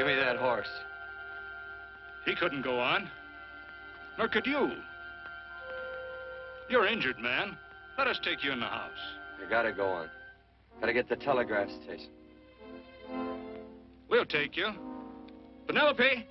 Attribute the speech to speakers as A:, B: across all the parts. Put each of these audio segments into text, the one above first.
A: Give me that horse.
B: He couldn't go on. Nor could you. You're injured, man. Let us take you in the house.
A: You gotta go on. Gotta get the telegraph station.
B: We'll take you. Penelope!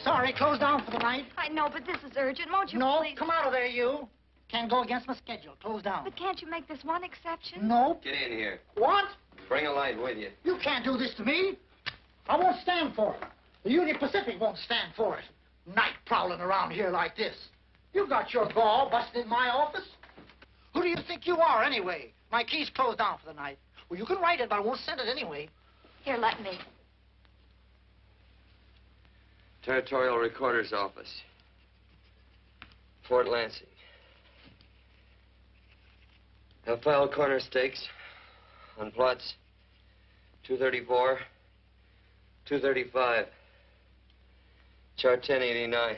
C: Sorry, closed down for the night.
D: I know, but this is urgent. Won't you
C: No,
D: please?
C: come out of there, you. Can't go against my schedule. Closed down.
D: But can't you make this one exception?
C: No.
A: Get in here.
C: What?
A: Bring a light with you.
C: You can't do this to me. I won't stand for it. The Union Pacific won't stand for it. Night prowling around here like this. You've got your gall busting in my office. Who do you think you are, anyway? My key's closed down for the night. Well, you can write it, but I won't send it anyway.
D: Here, let me.
A: Territorial Recorder's Office. Fort Lansing. Have filed corner stakes on plots 234, 235, chart 1089.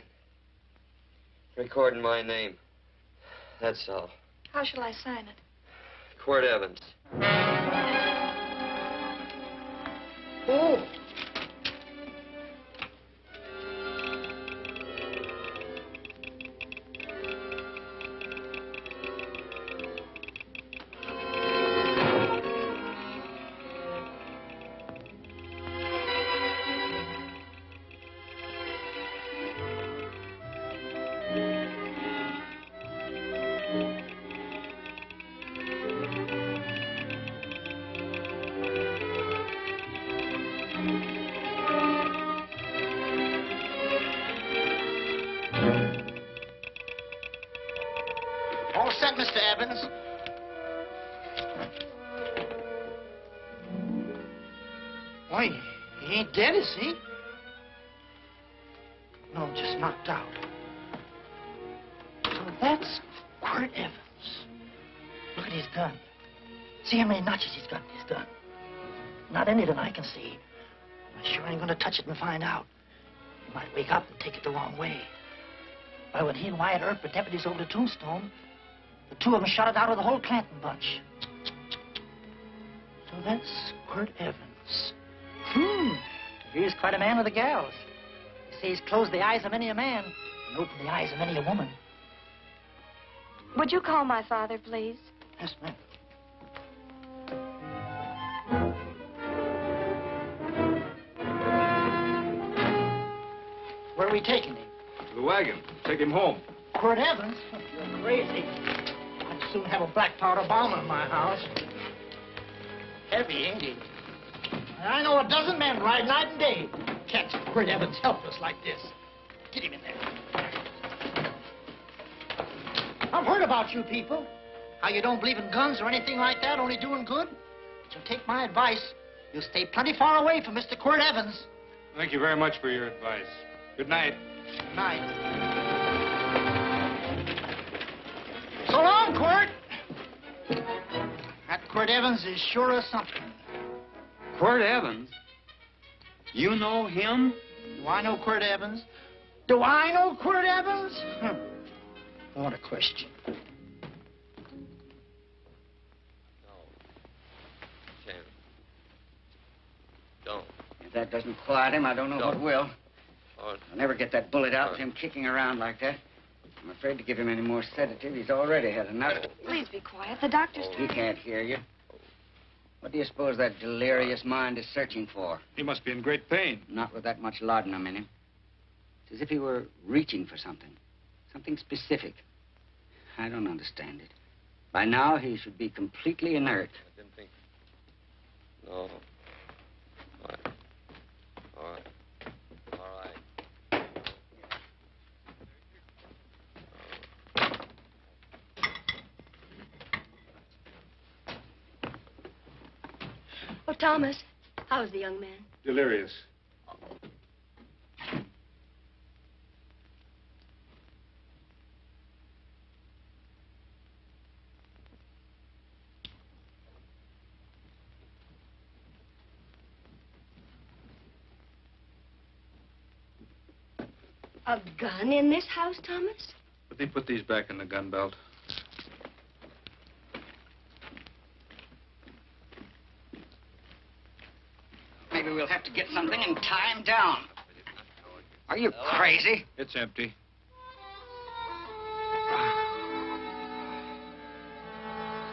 A: Recording my name. That's all.
D: How shall I sign it?
A: Quirt Evans.
C: Oh. All set, Mr. Evans. Why, he ain't dead, is he? No, just knocked out. So that's Quirt Evans. Look at his gun. See how many notches he's got in his gun. Not any that I can see. I sure ain't gonna touch it and find out. He might wake up and take it the wrong way. Why, when he and Wyatt Earp were deputies over the Tombstone, the two of them shot it out of the whole Clanton bunch. So that's Quirt Evans. He is quite a man with the gals. They say he's closed the eyes of many a man and opened the eyes of many a woman.
D: Would you call my father, please?
C: Yes, ma'am. Where are we taking him?
B: The wagon. Take him home.
C: Quirt Evans? You're crazy. I'd soon have a black powder bomb in my house. Heavy, ain't he? I know a dozen men ride night and day. Can't Quirt Evans helpless like this. Get him in there. I've heard about you people. How you don't believe in guns or anything like that, only doing good. But you'll take my advice. You'll stay plenty far away from Mr. Quirt Evans.
B: Thank you very much for your advice. Good night.
C: Good night. So long, Quirt. That Quirt Evans is sure of something.
E: Quirt Evans? You know him?
C: Do I know Quirt Evans? Do I know Quirt Evans? What a question.
A: No. Can't. Don't.
F: If that doesn't quiet him, I don't know what will.
A: Oh,
F: I'll never get that bullet out with him kicking around like that. I'm afraid to give him any more sedative. He's already had enough.
D: Please be quiet. The doctor's
F: He can't hear you. What do you suppose that delirious mind is searching for?
B: He must be in great pain.
F: Not with that much laudanum in him. It's as if he were reaching for something. Something specific. I don't understand it. By now, he should be completely inert.
A: I didn't think. No. All right. All right. All right.
G: Oh, Thomas, how's the young man?
B: Delirious.
G: A gun in this house, Thomas?
B: But they put these back in the gun belt.
F: Maybe we'll have to get something and tie him down. Are you crazy?
B: It's empty.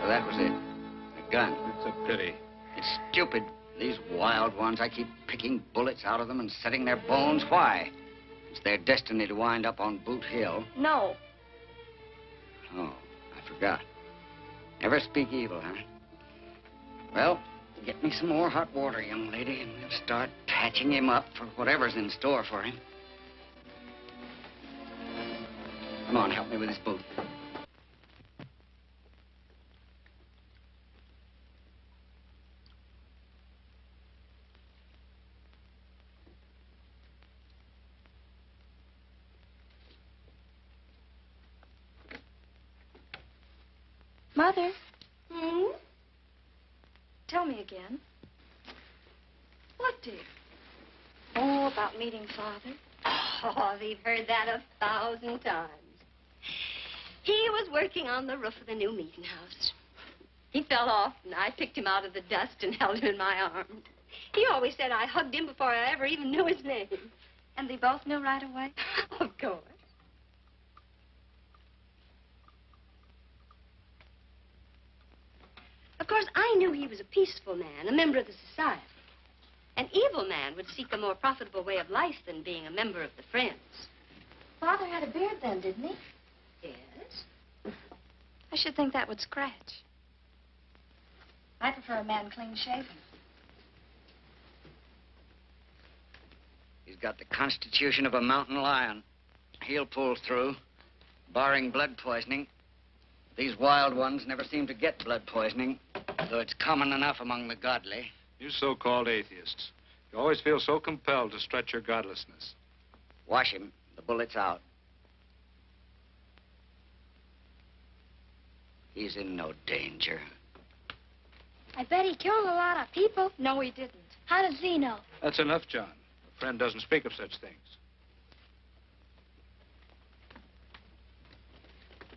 F: So that was it. A gun.
B: It's a pity.
F: It's stupid. These wild ones, I keep picking bullets out of them and setting their bones. Why? It's their destiny to wind up on Boot Hill.
G: No.
F: Oh, I forgot. Never speak evil, huh? Well, get me some more hot water, young lady, and we'll start patching him up for whatever's in store for him. Come on, help me with his boot.
D: Mother,
G: Hmm?
D: tell me again.
G: What, dear?
D: Oh, about meeting Father.
G: Oh, we've heard that 1,000 times. He was working on the roof of the new meeting house. He fell off, and I picked him out of the dust and held him in my arms. He always said I hugged him before I ever even knew his name.
D: And they both knew right away?
G: Of course. Of course, I knew he was a peaceful man, a member of the society. An evil man would seek a more profitable way of life than being a member of the Friends.
D: Father had a beard then, didn't he?
G: Yes?
D: I should think that would scratch. I prefer a man clean-shaven.
F: He's got the constitution of a mountain lion. He'll pull through, barring blood poisoning. These wild ones never seem to get blood poisoning, though it's common enough among the godly.
B: You so-called atheists. You always feel so compelled to stretch your godlessness.
F: Wash him. The bullet's out. He's in no danger.
D: I bet he killed a lot of people. No, he didn't. How does he know?
B: That's enough, John. A friend doesn't speak of such things.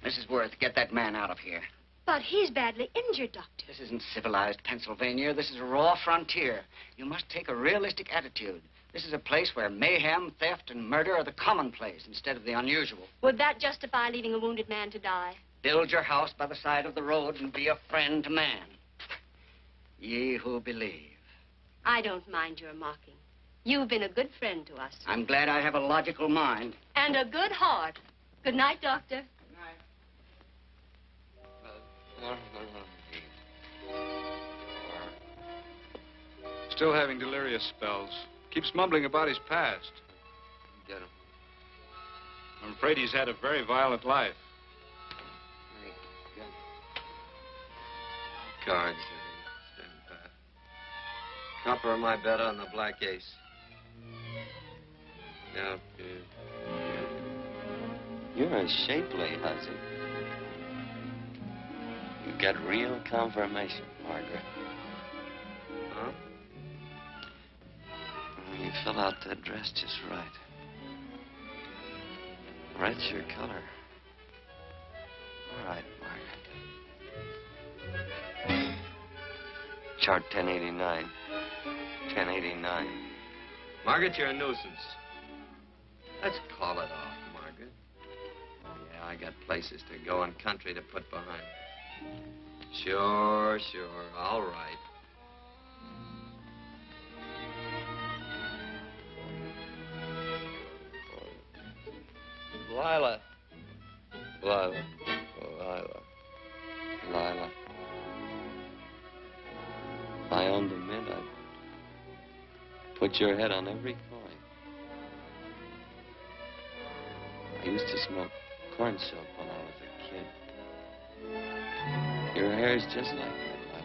F: Mrs. Worth, get that man out of here.
G: But he's badly injured, Doctor.
F: This isn't civilized Pennsylvania. This is a raw frontier. You must take a realistic attitude. This is a place where mayhem, theft, and murder are the commonplace instead of the unusual.
G: Would that justify leaving a wounded man to die?
F: Build your house by the side of the road and be a friend to man. Ye who believe.
G: I don't mind your mocking. You've been a good friend to us.
F: I'm glad I have a logical mind.
G: And a good heart. Good night, Doctor.
B: Still having delirious spells. Keeps mumbling about his past.
A: Get him.
B: I'm afraid he's had a very violent life.
A: Cards. Stand pat. Copper my bet on the black ace. Now, you're a shapely hussy. You get real confirmation, Margaret. Huh? You fill out that dress just right. Red's your color. All right, Margaret. Chart 1089. 1089. Margaret, you're a nuisance. Let's call it off, Margaret. Yeah, I got places to go and country to put behind. Sure. All right. Lila. Oh, Put your head on every coin. I used to smoke corn silk when I was a kid. Your hair's just like that, Lila.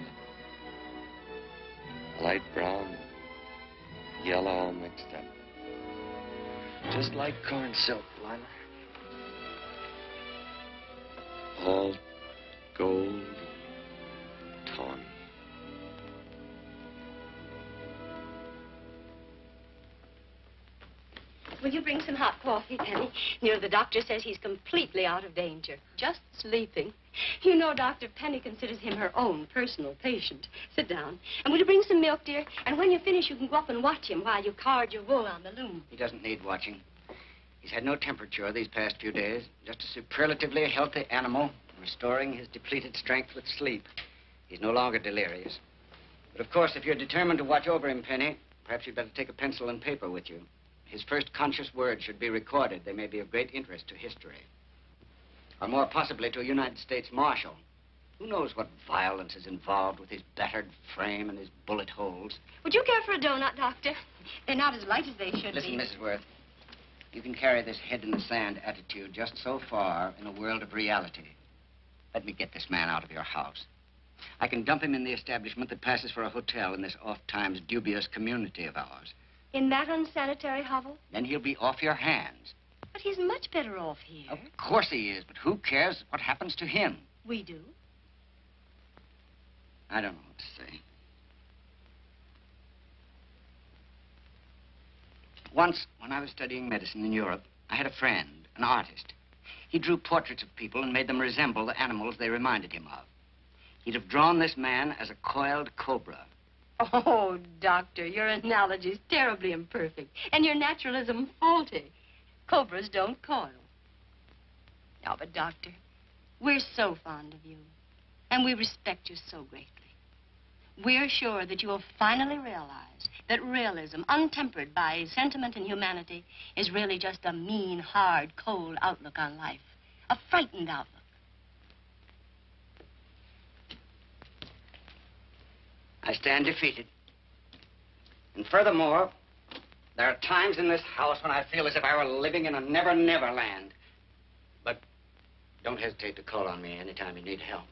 A: Light brown, yellow all mixed up. Just like corn silk, Lila. All gold, tawny.
G: Will you bring some hot coffee, Penny? You know, the doctor says he's completely out of danger. Just sleeping. You know, Doctor, Penny considers him her own personal patient. Sit down. And will you bring some milk, dear? And when you finish, you can go up and watch him while you card your wool on the loom.
F: He doesn't need watching. He's had no temperature these past few days. Just a superlatively healthy animal, restoring his depleted strength with sleep. He's no longer delirious. But, of course, if you're determined to watch over him, Penny, perhaps you'd better take a pencil and paper with you. His first conscious words should be recorded. They may be of great interest to history. Or more possibly to a United States Marshal. Who knows what violence is involved with his battered frame and his bullet holes.
G: Would you care for a donut, Doctor? They're not as light as they should
F: Listen,
G: be.
F: Mrs. Worth. You can carry this head-in-the-sand attitude just so far in a world of reality. Let me get this man out of your house. I can dump him in the establishment that passes for a hotel in this oft-times dubious community of ours.
G: In that unsanitary hovel?
F: Then he'll be off your hands.
G: But he's much better off here.
F: Of course he is, but who cares what happens to him?
G: We do.
F: I don't know what to say. Once, when I was studying medicine in Europe, I had a friend, an artist. He drew portraits of people and made them resemble the animals they reminded him of. He'd have drawn this man as a coiled cobra.
G: Oh, Doctor, your analogy's terribly imperfect, and your naturalism faulty. Cobras don't coil. No, but, Doctor, we're so fond of you, and we respect you so greatly. We're sure that you will finally realize that realism, untempered by sentiment and humanity, is really just a mean, hard, cold outlook on life. A frightened outlook.
F: I stand defeated. And furthermore, there are times in this house when I feel as if I were living in a never-never land. But don't hesitate to call on me anytime you need help.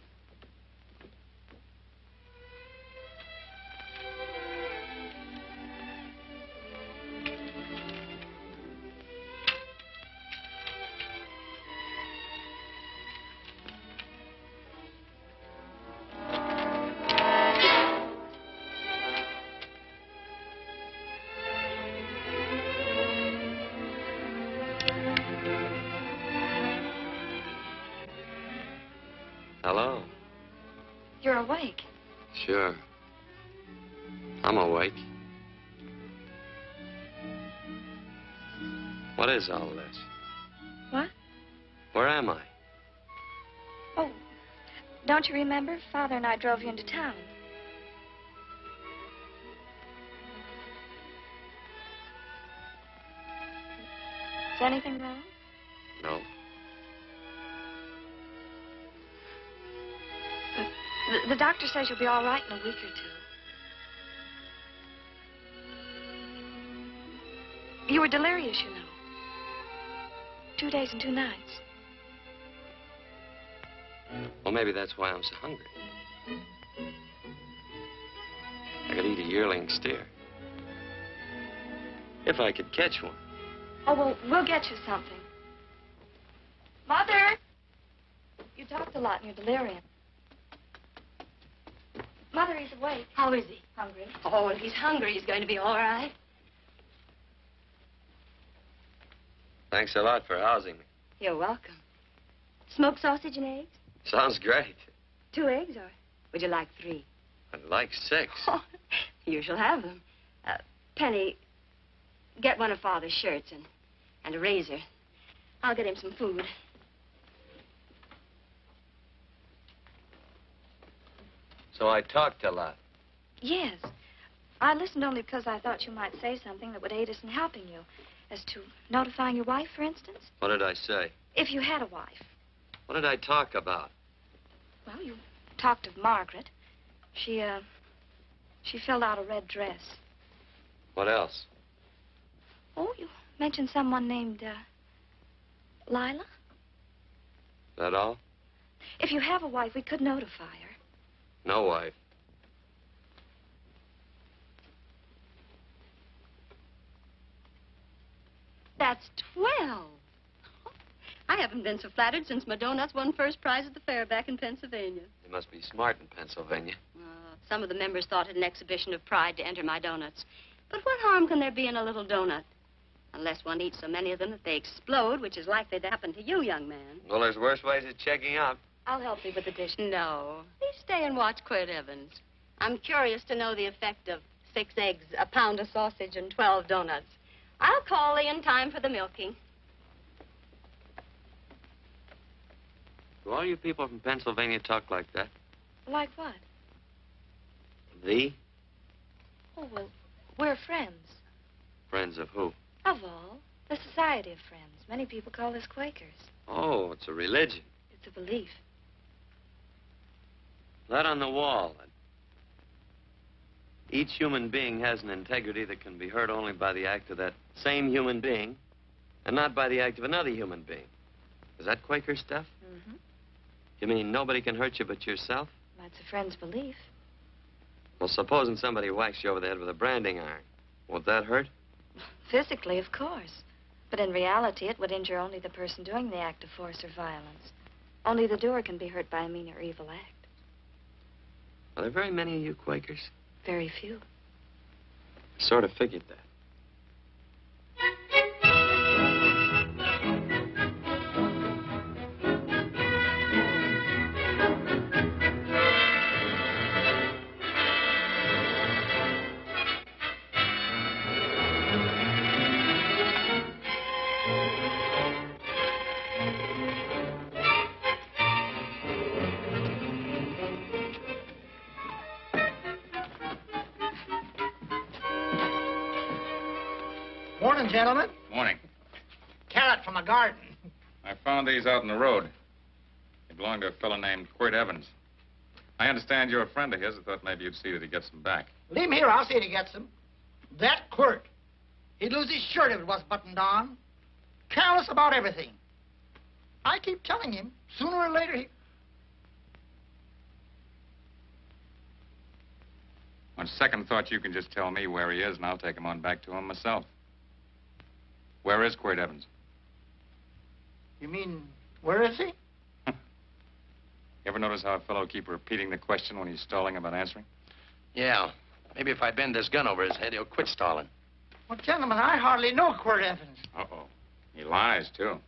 A: Hello?
D: You're awake.
A: Sure. I'm awake. What is all this?
D: What?
A: Where am I?
D: Oh, don't you remember? Father and I drove you into town. Is anything wrong?
A: No.
D: The doctor says you'll be all right in a week or two. You were delirious, you know. 2 days and 2 nights.
A: Well, maybe that's why I'm so hungry. I could eat a yearling steer. If I could catch one.
D: Oh, well, we'll get you something. Mother! You talked a lot in your delirium. Mother, he's awake.
G: How is he?
D: Hungry.
G: Oh, if he's hungry, he's going to be all right.
A: Thanks a lot for housing me.
G: You're welcome. Smoked sausage and eggs?
A: Sounds great.
G: 2 eggs, or would you like 3?
A: I'd like 6.
G: Oh, you shall have them. Penny, get one of Father's shirts and a razor. I'll get him some food.
A: So I talked a lot.
D: Yes. I listened only because I thought you might say something that would aid us in helping you. As to notifying your wife, for instance.
A: What did I say?
D: If you had a wife.
A: What did I talk about?
D: Well, you talked of Margaret. She filled out a red dress.
A: What else?
D: Oh, you mentioned someone named, Lila?
A: That all?
D: If you have a wife, we could notify her.
A: No wife.
G: That's 12. I haven't been so flattered since my donuts won first prize at the fair back in Pennsylvania.
A: You must be smart in Pennsylvania.
G: Some of the members thought it an exhibition of pride to enter my donuts. But what harm can there be in a little donut? Unless one eats so many of them that they explode, which is likely to happen to you, young man.
A: Well, there's worse ways of checking out.
D: I'll help you with the dish.
G: No. Please stay and watch Quirt Evans. I'm curious to know the effect of 6 eggs, a pound of sausage, and 12 donuts. I'll call Lee in time for the milking.
A: Do all you people from Pennsylvania talk like that?
D: Like what?
A: The?
D: Oh, well, we're friends.
A: Friends of who?
D: Of all. The Society of Friends. Many people call us Quakers.
A: Oh, it's a religion.
D: It's a belief.
A: That on the wall. Each human being has an integrity that can be hurt only by the act of that same human being, and not by the act of another human being. Is that Quaker stuff?
D: Mm-hmm.
A: You mean nobody can hurt you but yourself?
D: That's a friend's belief.
A: Well, supposing somebody whacks you over the head with a branding iron. Won't that hurt?
D: Physically, of course. But in reality, it would injure only the person doing the act of force or violence. Only the doer can be hurt by a mean or evil act.
A: Are there very many of you Quakers?
D: Very few.
A: I sort of figured that.
C: Morning, gentlemen.
B: Morning.
C: Carrot from a garden.
B: I found these out in the road. They belong to a fellow named Quirt Evans. I understand you're a friend of his. I thought maybe you'd see that he gets them back.
C: Leave him here. I'll see that he gets them. That Quirt. He'd lose his shirt if it was buttoned on. Careless about everything. I keep telling him, sooner or later he...
B: On second thought, you can just tell me where he is, and I'll take him on back to him myself. Where is Quirt Evans?
C: You mean, where is he?
B: You ever notice how a fellow keeps repeating the question when he's stalling about answering?
H: Yeah. Maybe if I bend this gun over his head, he'll quit stalling.
C: Well, gentlemen, I hardly know Quirt Evans.
B: Uh-oh. He lies, too.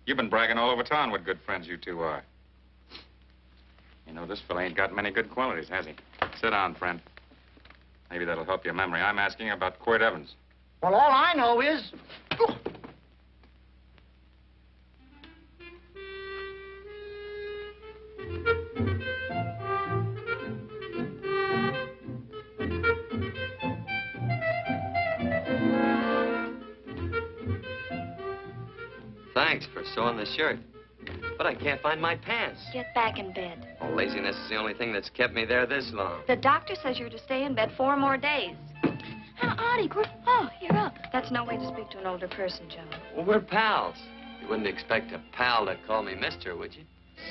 B: You've been bragging all over town what good friends you two are. You know, this fella ain't got many good qualities, has he? Sit down, friend. Maybe that'll help your memory. I'm asking about Quirt Evans.
C: Well, all I know is... Oh.
A: Thanks for sewing the shirt. But I can't find my pants.
D: Get back in bed.
A: Oh, laziness is the only thing that's kept me there this long.
D: The doctor says you're to stay in bed 4 more days. Howdy, Quirt. Oh, you're up. That's no way to speak to an older person, John.
A: Well, we're pals. You wouldn't expect a pal to call me mister, would you?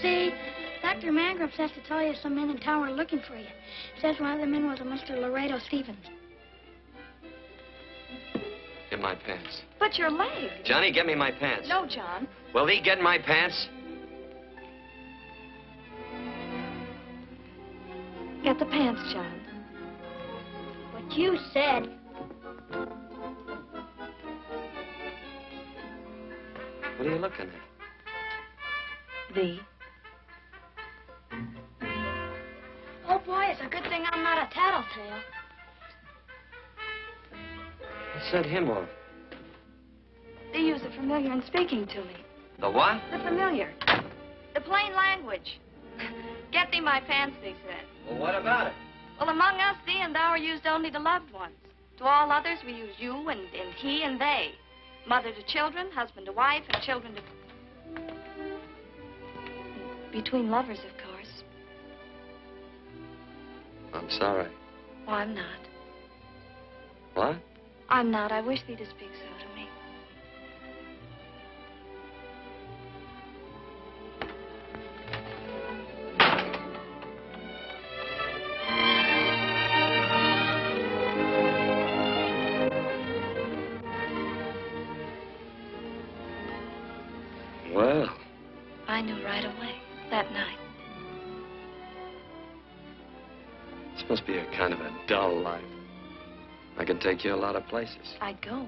I: See, Dr. Mangrups has to tell you some men in town are looking for you. Says one of the men was a Mr. Laredo Stevens.
A: Get my pants.
D: But your leg.
A: Johnny, get me my pants.
D: No, John.
A: Will he get my pants?
D: Get the pants, John.
I: What you said.
A: What are you looking at?
D: The.
I: Oh, boy, it's a good thing I'm not a tattletale.
A: What set him off?
D: They use the familiar in speaking to me.
A: The what?
D: The familiar. The plain language. Get thee my pants, they said.
A: Well, what about it?
D: Well, among us, thee and thou are used only to loved ones. To all others, we use you and he and they. Mother to children, husband to wife, and children to... Between lovers, of course.
A: I'm sorry.
D: Oh, I'm not.
A: What?
D: I'm not. I wish thee to speak so to me.
A: Well.
D: I knew right away, that night.
A: This must be a kind of a dull life. I could take you a lot of places.
D: I'd go.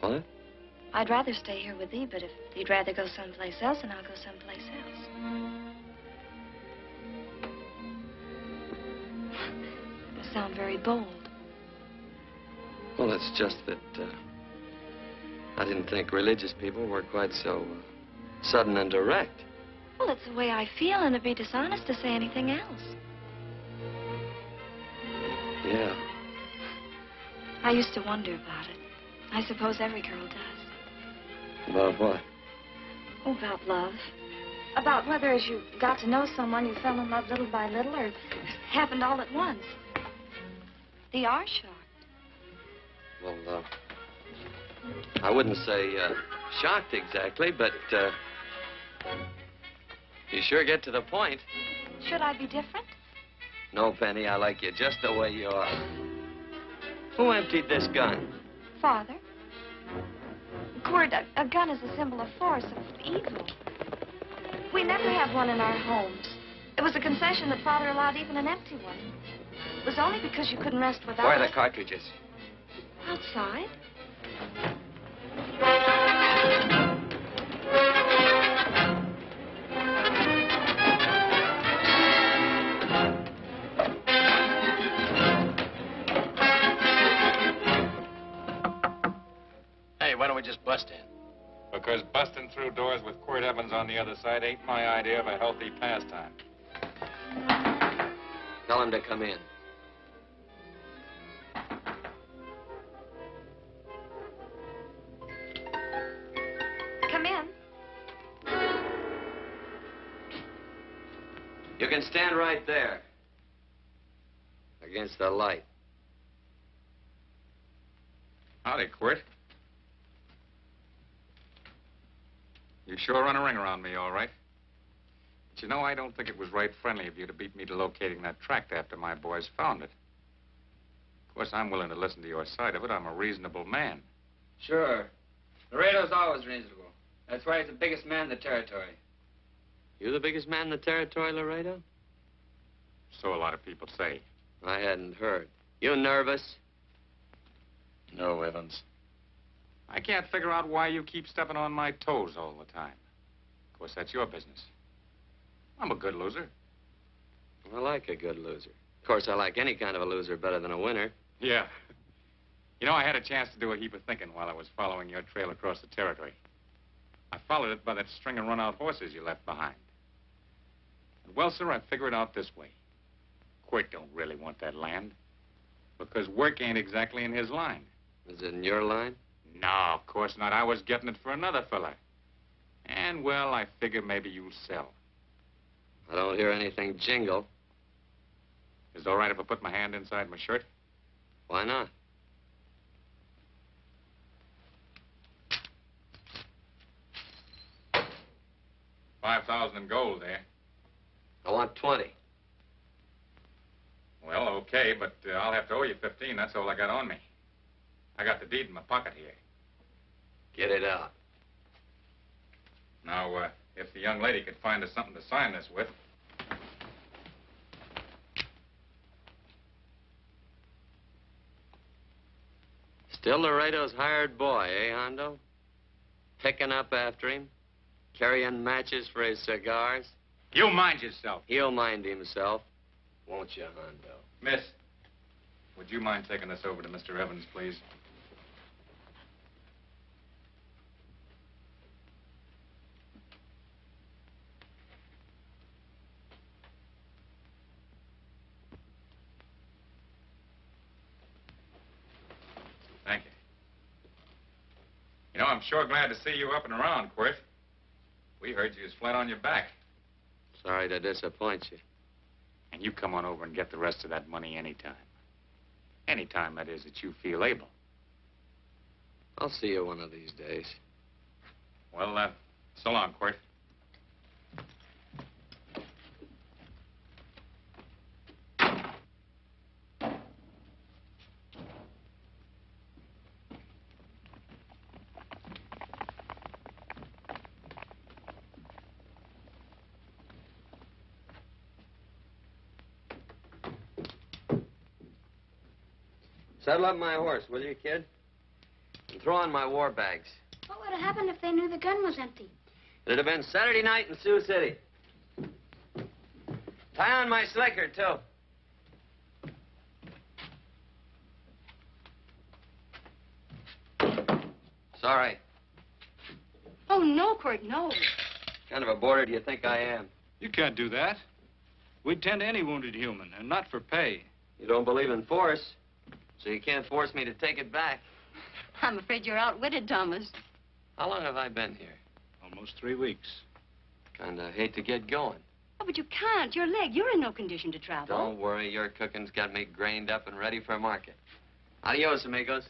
A: What?
D: I'd rather stay here with thee, but if you'd rather go someplace else, then I'll go someplace else. You sound very bold.
A: Well, it's just that I didn't think religious people were quite so sudden and direct.
D: Well, it's the way I feel, and it'd be dishonest to say anything else.
A: Yeah.
D: I used to wonder about it. I suppose every girl does.
A: About what?
D: Oh, about love. About whether as you got to know someone, you fell in love little by little, or it happened all at once. They are shocked.
A: Well, I wouldn't say shocked exactly, but you sure get to the point.
D: Should I be different?
A: No, Penny, I like you just the way you are. Who emptied this gun?
D: Father. Cord, a gun is a symbol of force, of evil. We never had one in our homes. It was a concession that Father allowed even an empty one. It was only because you couldn't rest without
A: Where are
D: it.
A: the cartridges?
D: Outside.
H: Hey, why don't we just bust in?
B: Because busting through doors with Quirt Evans on the other side ain't my idea of a healthy pastime.
A: Tell him to come in.
D: Come in.
A: You can stand right there. Against the light.
B: Howdy, Quirt. You sure run a ring around me, all right. But you know, I don't think it was right friendly of you to beat me to locating that tract after my boys found it. Of course, I'm willing to listen to your side of it. I'm a reasonable man.
E: Sure. Laredo's always reasonable. That's why he's the biggest man in the territory.
A: You the biggest man in the territory, Laredo?
B: So a lot of people say.
A: I hadn't heard. You nervous?
B: No, Evans. I can't figure out why you keep stepping on my toes all the time. Of course, that's your business. I'm a good loser.
A: I like a good loser. Of course, I like any kind of a loser better than a winner.
B: Yeah. You know, I had a chance to do a heap of thinking while I was following your trail across the territory. I followed it by that string of run-out horses you left behind. And, well, sir, I figured it out this way. Quirt don't really want that land. Because work ain't exactly in his line.
A: Is it in your line?
B: No, of course not. I was getting it for another fella. And, well, I figure maybe you'll sell.
A: I don't hear anything jingle.
B: Is it all right if I put my hand inside my shirt?
A: Why not?
B: $5,000 in gold there.
A: I want 20.
B: Well, okay, but I'll have to owe you 15. That's all I got on me. I got the deed in my pocket here.
A: Get it out.
B: Now, if the young lady could find us something to sign this with.
A: Still Laredo's hired boy, eh, Hondo? Picking up after him? Carrying matches for his cigars?
B: You mind yourself.
A: He'll mind himself. Won't you, Hondo?
B: Miss, would you mind taking this over to Mr. Evans, please? Thank you. You know, I'm sure glad to see you up and around, Quirt. We heard you was flat on your back.
A: Sorry to disappoint you.
B: And you come on over and get the rest of that money anytime. Anytime, that is, that you feel able.
A: I'll see you one of these days.
B: Well, so long, Quirt.
A: Saddle up my horse, will you, kid? And throw on my war bags.
I: What would have happened if they knew the gun was empty?
A: It'd have been Saturday night in Sioux City. Tie on my slicker, too. Sorry.
G: Oh, no, Quirt, no.
A: What kind of a boarder do you think I am?
J: You can't do that. We'd tend to any wounded human, and not for pay.
A: You don't believe in force, so you can't force me to take it back.
G: I'm afraid you're outwitted, Thomas.
A: How long have I been here?
J: Almost 3 weeks.
A: Kinda hate to get going.
G: Oh, but you can't. Your leg, you're in no condition to travel.
A: Don't worry, your cooking's got me grained up and ready for market. Adios, amigos.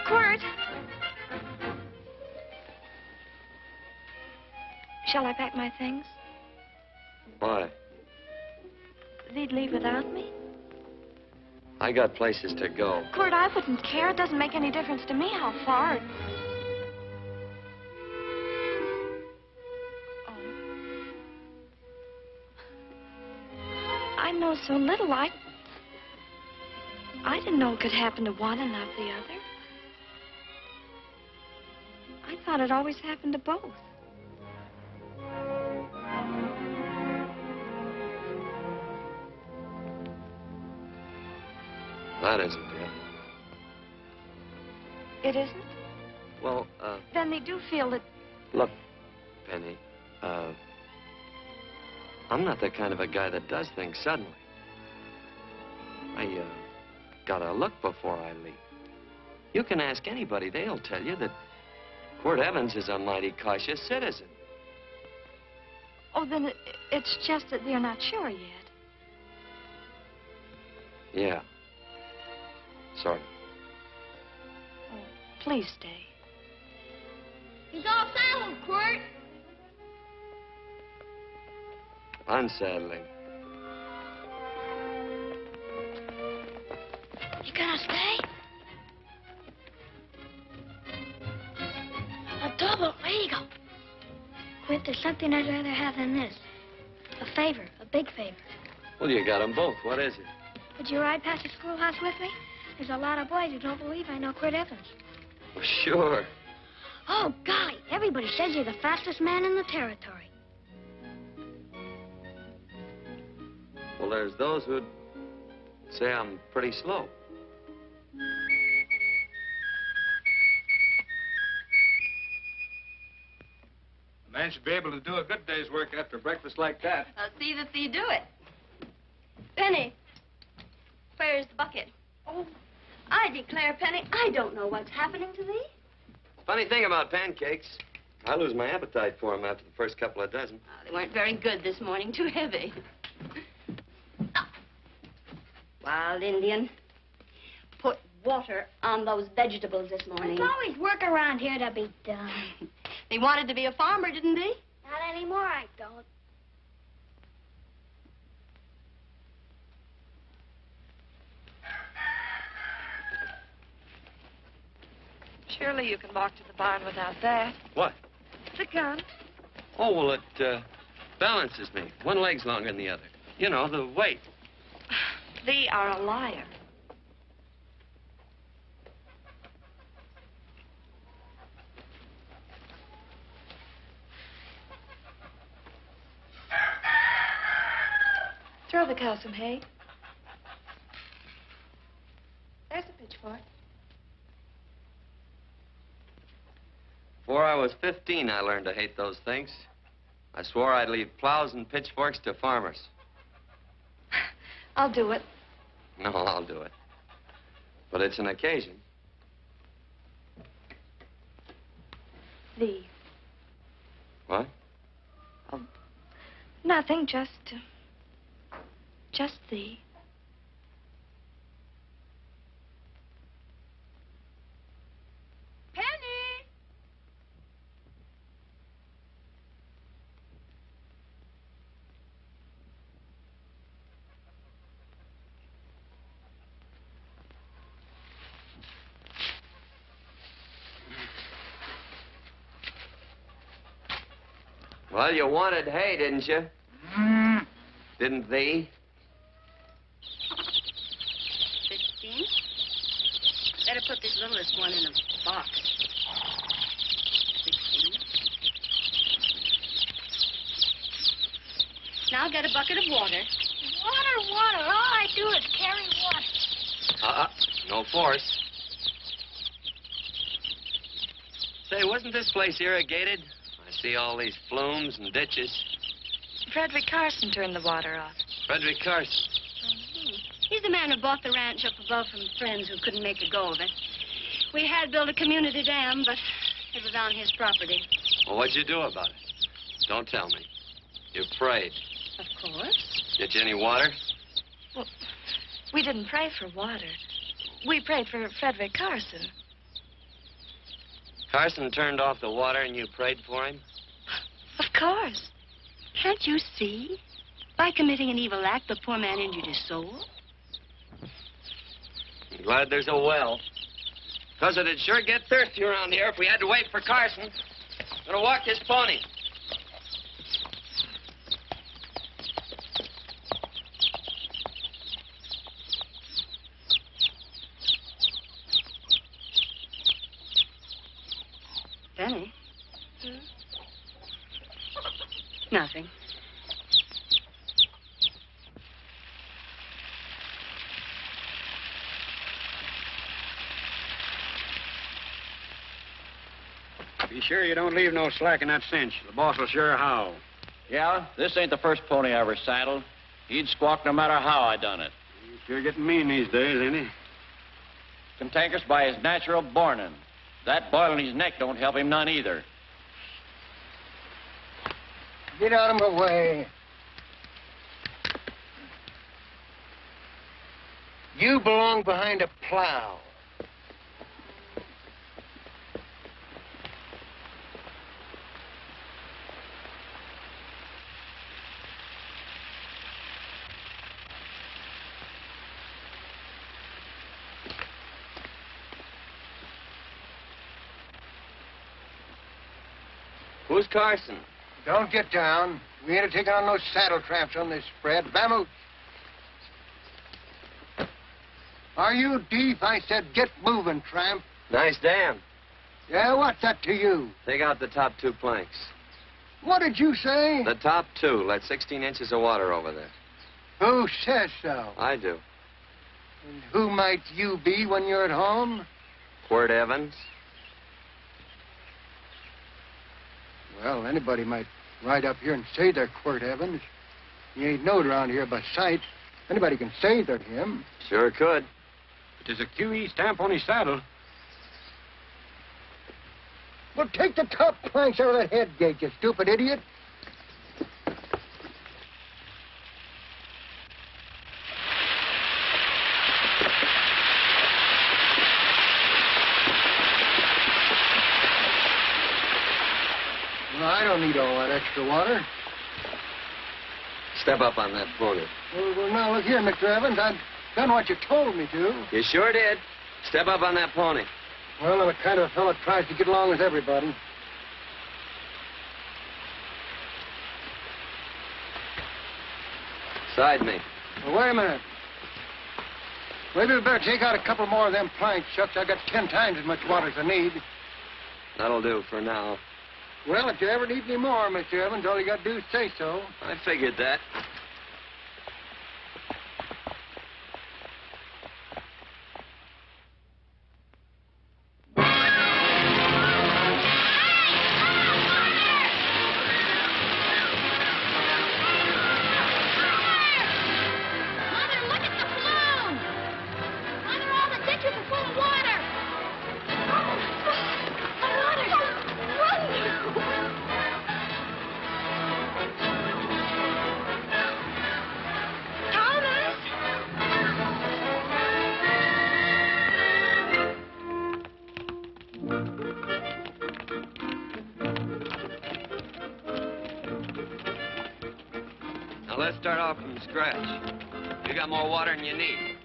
D: Quirt! Shall I pack my things?
A: Why?
D: They'd leave without me?
A: I got places to go.
D: Quirt, I wouldn't care. It doesn't make any difference to me how far. Oh. I know so little. I didn't know it could happen to one and not the other. I thought it always happened to both.
A: That isn't it.
D: It isn't?
A: Well,
D: Then they do feel that...
A: look, Penny, I'm not the kind of a guy that does things suddenly. I, gotta look before I leave. You can ask anybody, they'll tell you that Quirt Evans is a mighty cautious citizen.
D: Oh, then it's just that they're not sure yet.
A: Yeah. Sort of.
D: Oh, please stay.
I: He's all saddled, Quirt.
A: Unsaddling.
I: You gonna stay? A double eagle. Quirt, there's something I'd rather have than this. A favor, a big favor.
A: Well, you got them both. What is it?
I: Would you ride past the schoolhouse with me? There's a lot of boys who don't believe I know Quirt Evans.
A: Well, sure.
I: Oh, golly, everybody says you're the fastest man in the territory.
A: Well, there's those who'd say I'm pretty slow.
J: A man should be able to do a good day's work after breakfast like that.
G: I'll see that you do it. Penny, where's the bucket? Oh, I declare, Penny, I don't know what's happening to thee.
A: Funny thing about pancakes, I lose my appetite for them after the first couple of dozen.
G: Oh, they weren't very good this morning, too heavy. Oh. Wild Indian, put water on those vegetables this morning.
I: There's always work around here to be done.
G: They wanted to be a farmer, didn't they?
I: Not anymore, I don't.
D: Surely you can walk to the barn without that.
A: What?
D: The gun.
A: Oh, well, it balances me. One leg's longer than the other. You know, the weight.
D: Thee are a liar. Throw the cow some hay. There's a pitchfork.
A: Before I was 15, I learned to hate those things. I swore I'd leave plows and pitchforks to farmers.
D: I'll do it.
A: No, I'll do it. But it's an occasion.
D: Thee.
A: What?
D: Oh, Nothing, just thee.
G: Penny!
A: Well, you wanted hay, didn't you? Didn't thee?
G: 15. Better put this littlest one in a box. 16. Now get a bucket of water.
I: Water. All I do is carry water.
A: No force. Say, wasn't this place irrigated? I see all these flumes and ditches.
D: Frederick Carson turned the water off.
A: Frederick Carson.
G: He's the man who bought the ranch up above from friends who couldn't make a go of it. We had built a community dam, but it was on his property.
A: Well, what'd you do about it? Don't tell me. You prayed.
G: Of course.
A: Get you any water?
D: Well, we didn't pray for water. We prayed for Frederick Carson.
A: Carson turned off the water and you prayed for him?
D: Of course.
G: Can't you see? By committing an evil act, the poor man injured his soul.
A: I'm glad there's a well. Because it'd sure get thirsty around here if we had to wait for Carson. Gonna walk his pony.
G: Benny? Nothing.
K: Be sure you don't leave no slack in that cinch. The boss will sure howl.
L: Yeah, this ain't the first pony I ever saddled. He'd squawk no matter how I done it.
K: He's sure getting mean these days, ain't he?
L: Cantankerous by his natural bornin'. That boil in his neck don't help him none either.
C: Get out of my way. You belong behind a plow.
A: Who's Carson?
C: Don't get down. We ain't taking on no saddle traps on this spread. Vamoose. Are you deep? I said get moving, tramp.
A: Nice dam.
C: Yeah, what's that to you?
A: Take out the top 2 planks.
C: What did you say?
A: The top 2. Let 16 inches of water over there.
C: Who says so?
A: I do.
C: And who might you be when you're at home?
A: Quirt Evans.
C: Well, anybody might ride up here and say they're Quirt Evans. He ain't knowed around here by sight. Anybody can say they're him.
A: Sure could.
K: But there's a QE stamp on his saddle.
C: Well, take the top planks out of that head gate, you stupid idiot. Well, I don't need all that extra water.
A: Step up on that pony.
C: Well, now, look here, Mr. Evans. I've done what you told me to.
A: You sure did. Step up on that pony.
C: Well, I'm the kind of a fellow that tries to get along with everybody.
A: Side me.
C: Well, wait a minute. Maybe we better take out a couple more of them planks, Shucks. I got 10 times as much water as I need.
A: That'll do for now.
C: Well, if you ever need any more, Mr. Evans, all you got to do is say so.
A: I figured that. let's start off from scratch. You got more water than you need.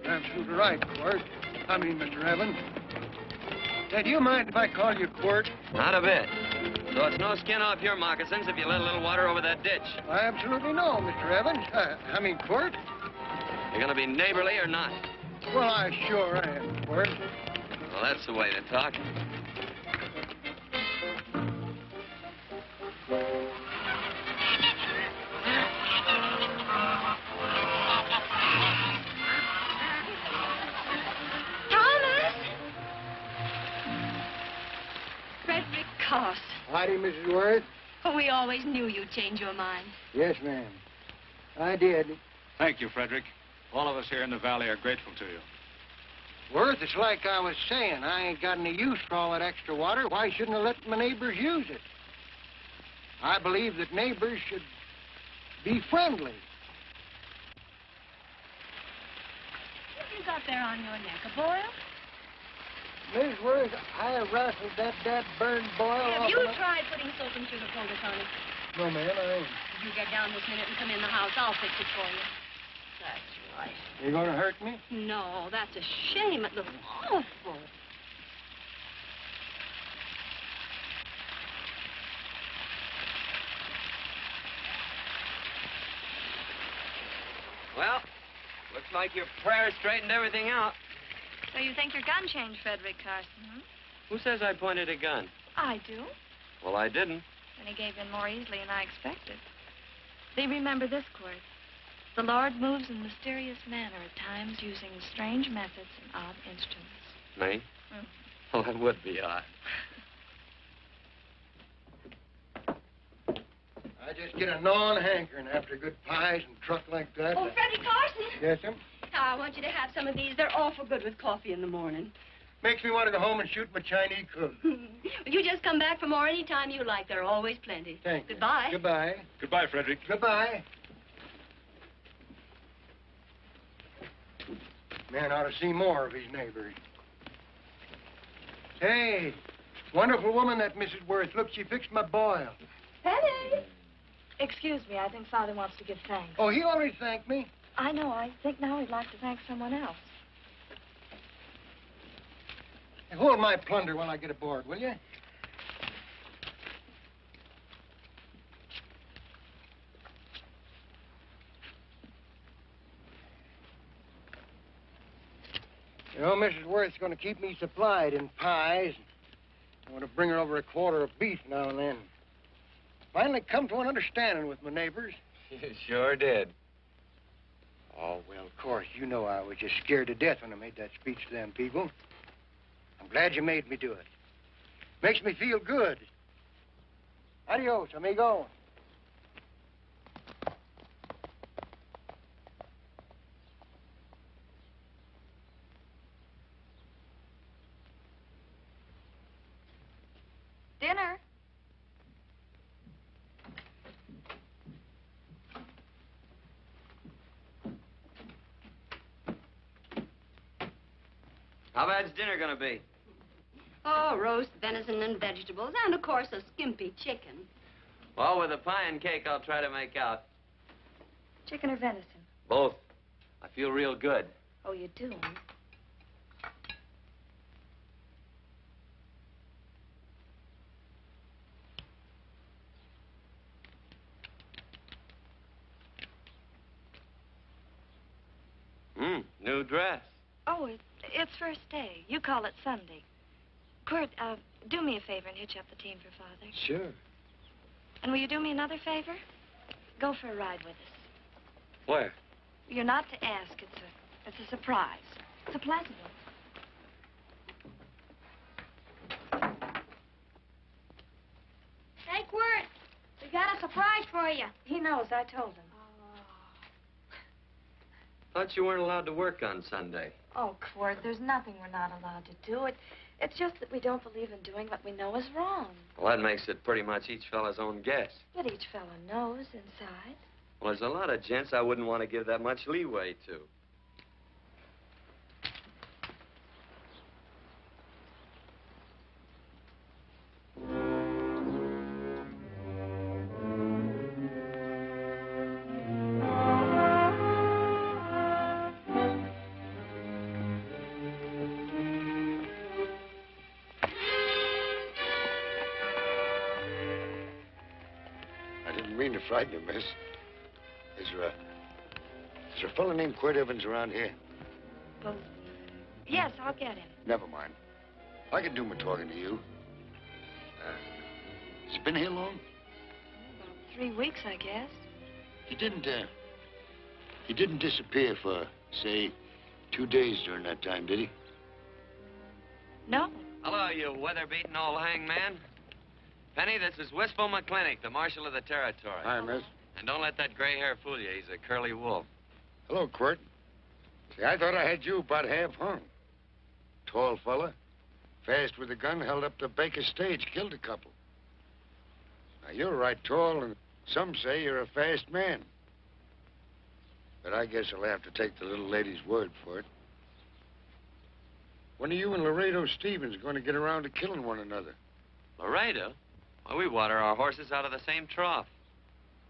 M: You're absolutely right, Quirt. Mr. Evans. Say, do you mind if I call you Quirt?
A: Not a bit. So it's no skin off your moccasins if you let a little water over that ditch.
M: I absolutely know, Mr. Evans. Quirt.
A: You're gonna be neighborly or not?
M: Well, I sure am, Quirt.
A: Well, that's the way to talk.
M: Howdy, Mrs. Worth.
G: Oh, we always knew you'd change your mind.
M: Yes, ma'am. I did.
J: Thank you, Frederick. All of us here in the valley are grateful to you.
M: Worth, it's like I was saying. I ain't got any use for all that extra water. Why shouldn't I let my neighbors use it? I believe that neighbors should be friendly.
G: What have you got there on your neck, a boil?
M: Miss Worth, I rustled that burned boil
G: Have
M: off
G: you
M: of my...
G: tried putting soap and sugar poultice on it?
M: No, ma'am, I ain't.
G: If you get down this minute and come in the house, I'll fix it for you. That's right.
M: You gonna hurt me?
G: No, that's a shame. It looks awful.
A: Well, looks like your prayer straightened everything out.
D: So you think your gun changed, Frederick Carson, hmm?
A: Who says I pointed a gun?
D: I do.
A: Well, I didn't.
D: And he gave in more easily than I expected. They remember this, Quirt. The Lord moves in mysterious manner at times using strange methods and odd instruments.
A: Me?
D: Mm.
A: Well, that would be odd.
M: I just get a gnawing hankering after good pies and truck like that.
G: Oh, Freddie Carson.
M: Yes, ma'am?
G: I want you to have some of these. They're awful good with coffee in the morning.
M: Makes me want to go home and shoot my Chinese cook.
G: You just come back for more any time you like. There are always plenty.
M: Thank you.
G: Goodbye.
M: Goodbye.
J: Goodbye, Frederick.
M: Goodbye. Man ought to see more of his neighbors. Hey, wonderful woman, that Mrs. Worth. Look, she fixed my boil.
D: Penny! Excuse me, I think Father wants to give thanks.
M: Oh, he already thanked me.
D: I know. I think now he'd like to thank someone else.
M: Hey, hold my plunder while I get aboard, will you? You know, Mrs. Worth's going to keep me supplied in pies. I want to bring her over a quarter of beef now and then. Finally come to an understanding with my neighbors.
A: You sure did.
M: Oh, well, of course, you know I was just scared to death when I made that speech to them people. I'm glad you made me do it. Makes me feel good. Adios, amigo.
D: Dinner.
A: How bad's dinner gonna be?
G: Oh, roast venison and vegetables, and, of course, a skimpy chicken.
A: Well, with a pie and cake, I'll try to make out.
D: Chicken or venison?
A: Both. I feel real good.
D: Oh, you do?
A: New dress.
D: Oh, it's first day. You call it Sunday. Quirt, do me a favor and hitch up the team for Father.
M: Sure.
D: And will you do me another favor? Go for a ride with us.
A: Where?
D: You're not to ask. It's a surprise. It's a pleasant one.
I: Hey, Quirt, we got a surprise for you.
D: He knows. I told him.
A: Thought you weren't allowed to work on Sunday.
D: Oh, Quirt, there's nothing we're not allowed to do. It's just that we don't believe in doing what we know is wrong.
A: Well, that makes it pretty much each fella's own guess.
D: But each fellow knows inside.
A: Well, there's a lot of gents I wouldn't want to give that much leeway to.
N: frighten you, miss. Is there a fellow named Quirt Evans around here?
D: Well, yes, I'll get him.
N: Never mind. I can do my talking to you. Has he been here long?
D: About 3 weeks, I guess.
N: He didn't disappear for, say, 2 days during that time, did he?
D: No.
A: Hello, you weather-beaten old hangman. Penny, this is Wistful McClintock, the marshal of the territory.
N: Hi, miss.
A: And don't let that gray hair fool you. He's a curly wolf.
N: Hello, Quirt. See, I thought I had you about half hung. Tall fella, fast with a gun, held up the Baker's stage, killed a couple. Now, you're right tall, and some say you're a fast man. But I guess I'll have to take the little lady's word for it. When are you and Laredo Stevens going to get around to killing one another?
A: Laredo? Well, we water our horses out of the same trough.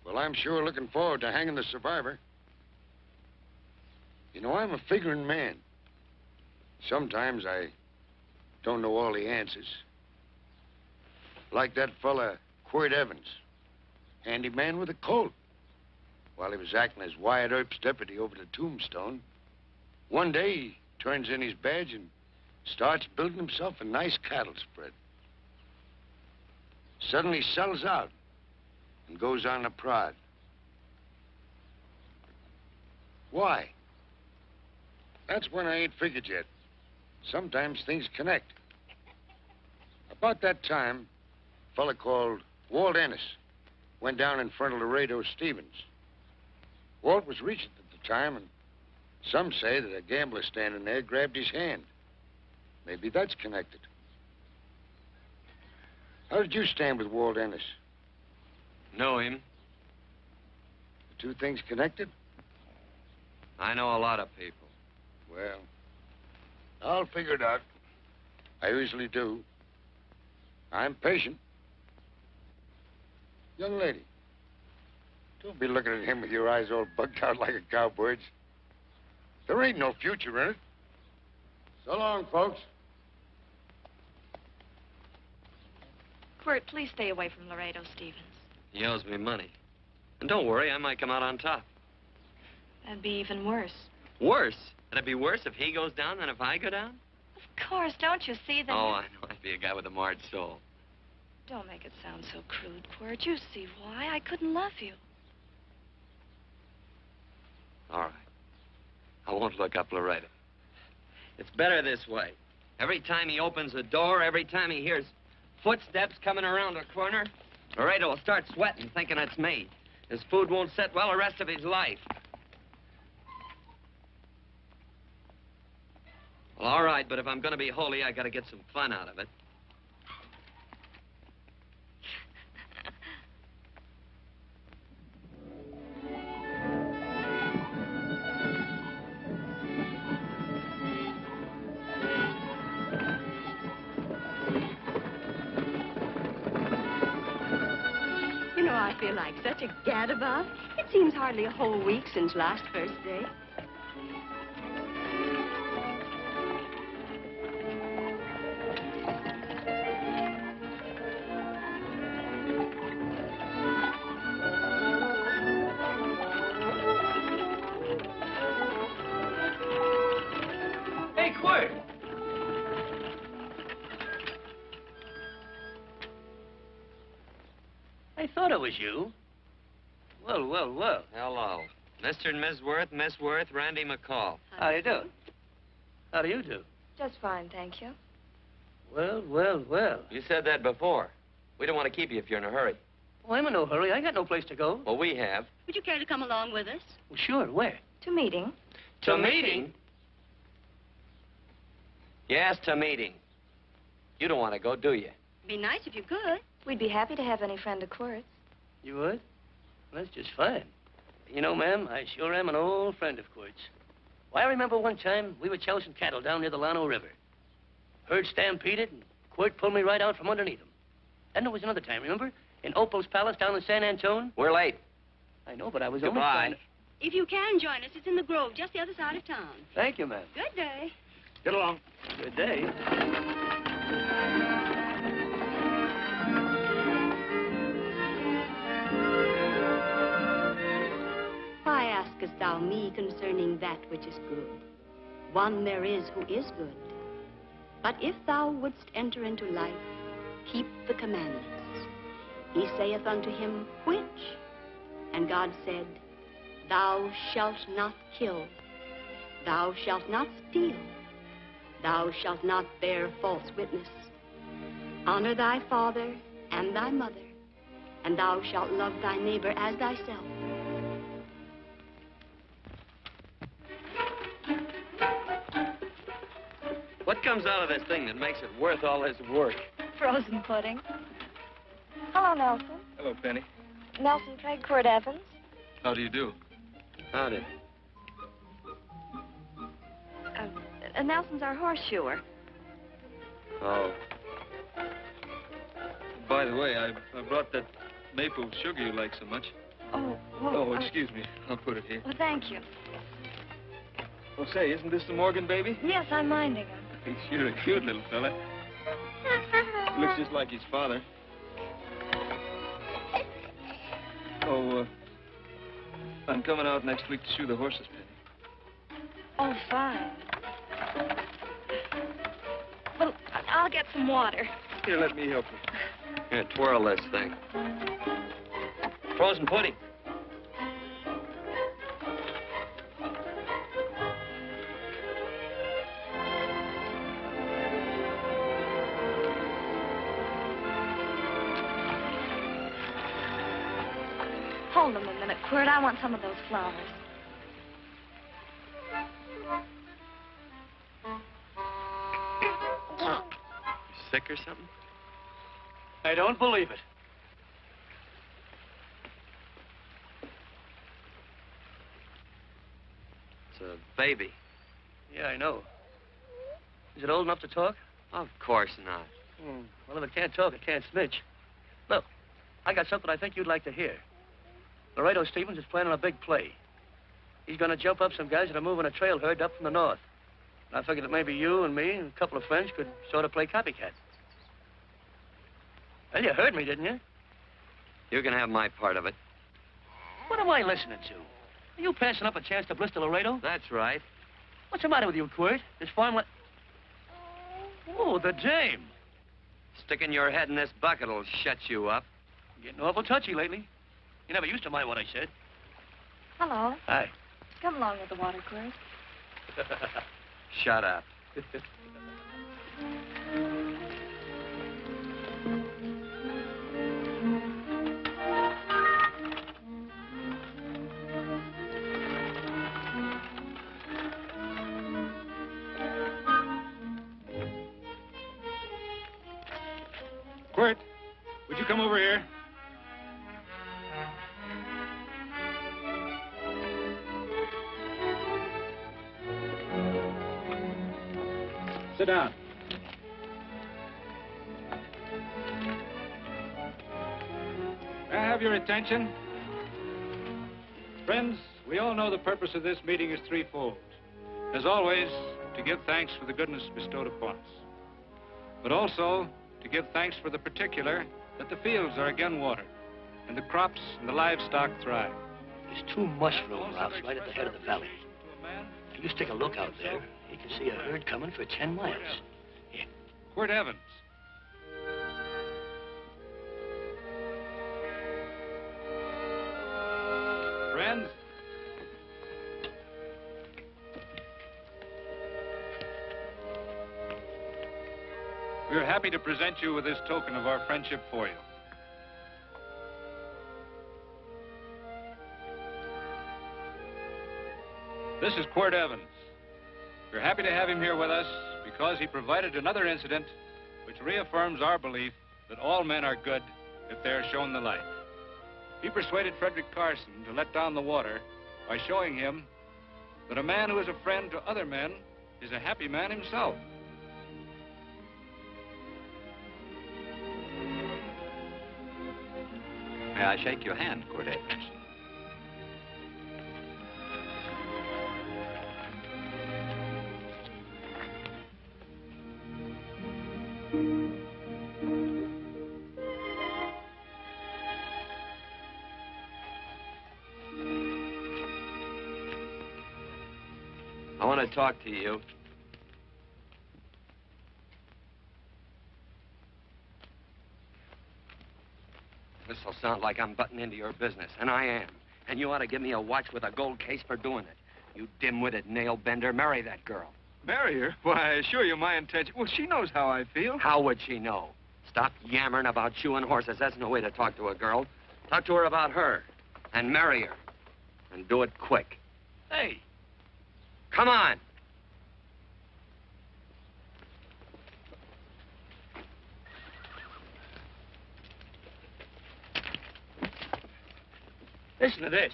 N: Well, I'm sure looking forward to hanging the survivor. You know, I'm a figuring man. Sometimes I don't know all the answers. Like that fella, Quirt Evans. Handy man with a Colt. While he was acting as Wyatt Earp's deputy over the Tombstone, one day he turns in his badge and starts building himself a nice cattle spread. Suddenly sells out and goes on the prod. Why? That's when I ain't figured yet. Sometimes things connect. About that time, a fella called Walt Ennis went down in front of Laredo Stevens. Walt was regent at the time, and some say that a gambler standing there grabbed his hand. Maybe that's connected. How did you stand with Walt Ennis?
A: Know him.
N: The two things connected?
A: I know a lot of people.
N: Well, I'll figure it out. I usually do. I'm patient. Young lady, don't be looking at him with your eyes all bugged out like a cowbird's. There ain't no future in it. So long, folks.
D: Quirt, please stay away from Laredo Stevens.
A: He owes me money. And don't worry, I might come out on top.
D: That'd be even worse.
A: Worse? It'd be worse if he goes down than if I go down?
D: Of course, don't you see that?
A: Oh, I know. I'd be a guy with a marred soul.
D: Don't make it sound so crude, Quirt. You see why. I couldn't love you.
A: All right. I won't look up Laredo. It's better this way. Every time he opens a door, every time he hears footsteps coming around a corner, Laredo will start sweating, thinking it's me. His food won't sit well the rest of his life. Well, all right, but if I'm going to be holy, I got to get some fun out of it.
G: You know, I feel like such a gadabout. It seems hardly a whole week since last first day.
C: Hey, Quirt! I thought it was you. Well, well, well.
A: Hello. Mr. and Miss Worth, Randy McCall.
C: How do you do? How do you do?
D: Just fine, thank you.
C: Well, well, well.
A: You said that before. We don't want to keep you if you're in a hurry.
C: Oh, I'm in no hurry. I got no place to go.
A: Well, we have.
G: Would you care to come along with us?
C: Well, sure. Where?
D: To meeting.
A: To meeting? Yes, to meeting. You don't want to go, do you?
G: Be nice if you could.
D: We'd be happy to have any friend of Quirt's.
C: You would? Well, that's just fine. You know, ma'am, I sure am an old friend of Quirt's. Why, I remember one time we were chousing cattle down near the Llano River. Herd stampeded, and Quirt pulled me right out from underneath him. Then there was another time, remember? In Opal's Palace down in San Antone.
A: We're late.
C: I know, but I was
A: Goodbye.
C: only trying to...
G: If you can join us, it's in the Grove, just the other side of town.
C: Thank you, ma'am.
G: Good day.
C: Get along. Good day.
G: askest thou me concerning that which is good? One there is who is good. But if thou wouldst enter into life, keep the commandments. He saith unto him, which? And God said, Thou shalt not kill. Thou shalt not steal. Thou shalt not bear false witness. Honor thy father and thy mother, and thou shalt love thy neighbor as thyself.
A: What comes out of this thing that makes it worth all this work?
D: Frozen pudding. Hello, Nelson.
J: Hello, Penny.
D: Nelson Craig, Quirt Evans.
J: How do you do?
A: Howdy.
D: Nelson's our horseshoer.
A: Oh.
J: By the way, I brought that maple sugar you like so much.
D: Oh, well,
J: excuse me. I'll put it here.
D: Well, thank you.
J: Oh, say, isn't this the Morgan baby?
D: Yes, I'm minding him.
J: He's sure a cute little fella. Looks just like his father. Oh, I'm coming out next week to shoe the horses, Penny.
D: Oh, fine. Well, I'll get some water.
J: Here, let me help you.
A: Here, twirl this thing.
J: Frozen pudding.
D: Hold them a minute, Quirt. I want some of those flowers.
A: Sick or something?
H: I don't believe it.
A: It's a baby.
H: Yeah, I know. Is it old enough to talk?
A: Of course not.
H: Well, if it can't talk, it can't snitch. Look, I got something I think you'd like to hear. Laredo Stevens is planning a big play. He's going to jump up some guys that are moving a trail herd up from the north. And I figured that maybe you and me and a couple of friends could sort of play copycat. Well, you heard me, didn't you?
A: You can have my part of it.
H: What am I listening to? Are you passing up a chance to blister Laredo?
A: That's right.
H: What's the matter with you, Quirt? This farm... Oh, the dame.
A: Sticking your head in this bucket will shut you up.
H: You're getting awful touchy lately. You never used to mind what I said.
D: Hello.
H: Hi.
D: Come along with the water, Quirt.
A: Shut up.
J: Quirt, would you come over here? Sit down. May I have your attention? Friends, we all know the purpose of this meeting is threefold. As always, to give thanks for the goodness bestowed upon us. But also to give thanks for the particular that the fields are again watered and the crops and the livestock thrive.
H: There's two mushroom routes right at the head of the valley. If you just take a look out there, you can see a herd coming for 10 miles. Here.
J: Quirt Evans. Friends, we are happy to present you with this token of our friendship for you. This is Quirt Evans. We're happy to have him here with us because he provided another incident which reaffirms our belief that all men are good if they are shown the light. He persuaded Frederick Carson to let down the water by showing him that a man who is a friend to other men is a happy man himself.
B: May I shake your hand, Quirt Evans?
A: I want to talk to you. This'll sound like I'm butting into your business, and I am. And you ought to give me a watch with a gold case for doing it. You dim-witted nail-bender, marry that girl.
O: Marry her? Why, I assure you my intention... Well, she knows how I feel.
A: How would she know? Stop yammering about shoeing horses. That's no way to talk to a girl. Talk to her about her. And marry her. And do it quick.
H: Hey.
A: Come on.
H: Listen to this.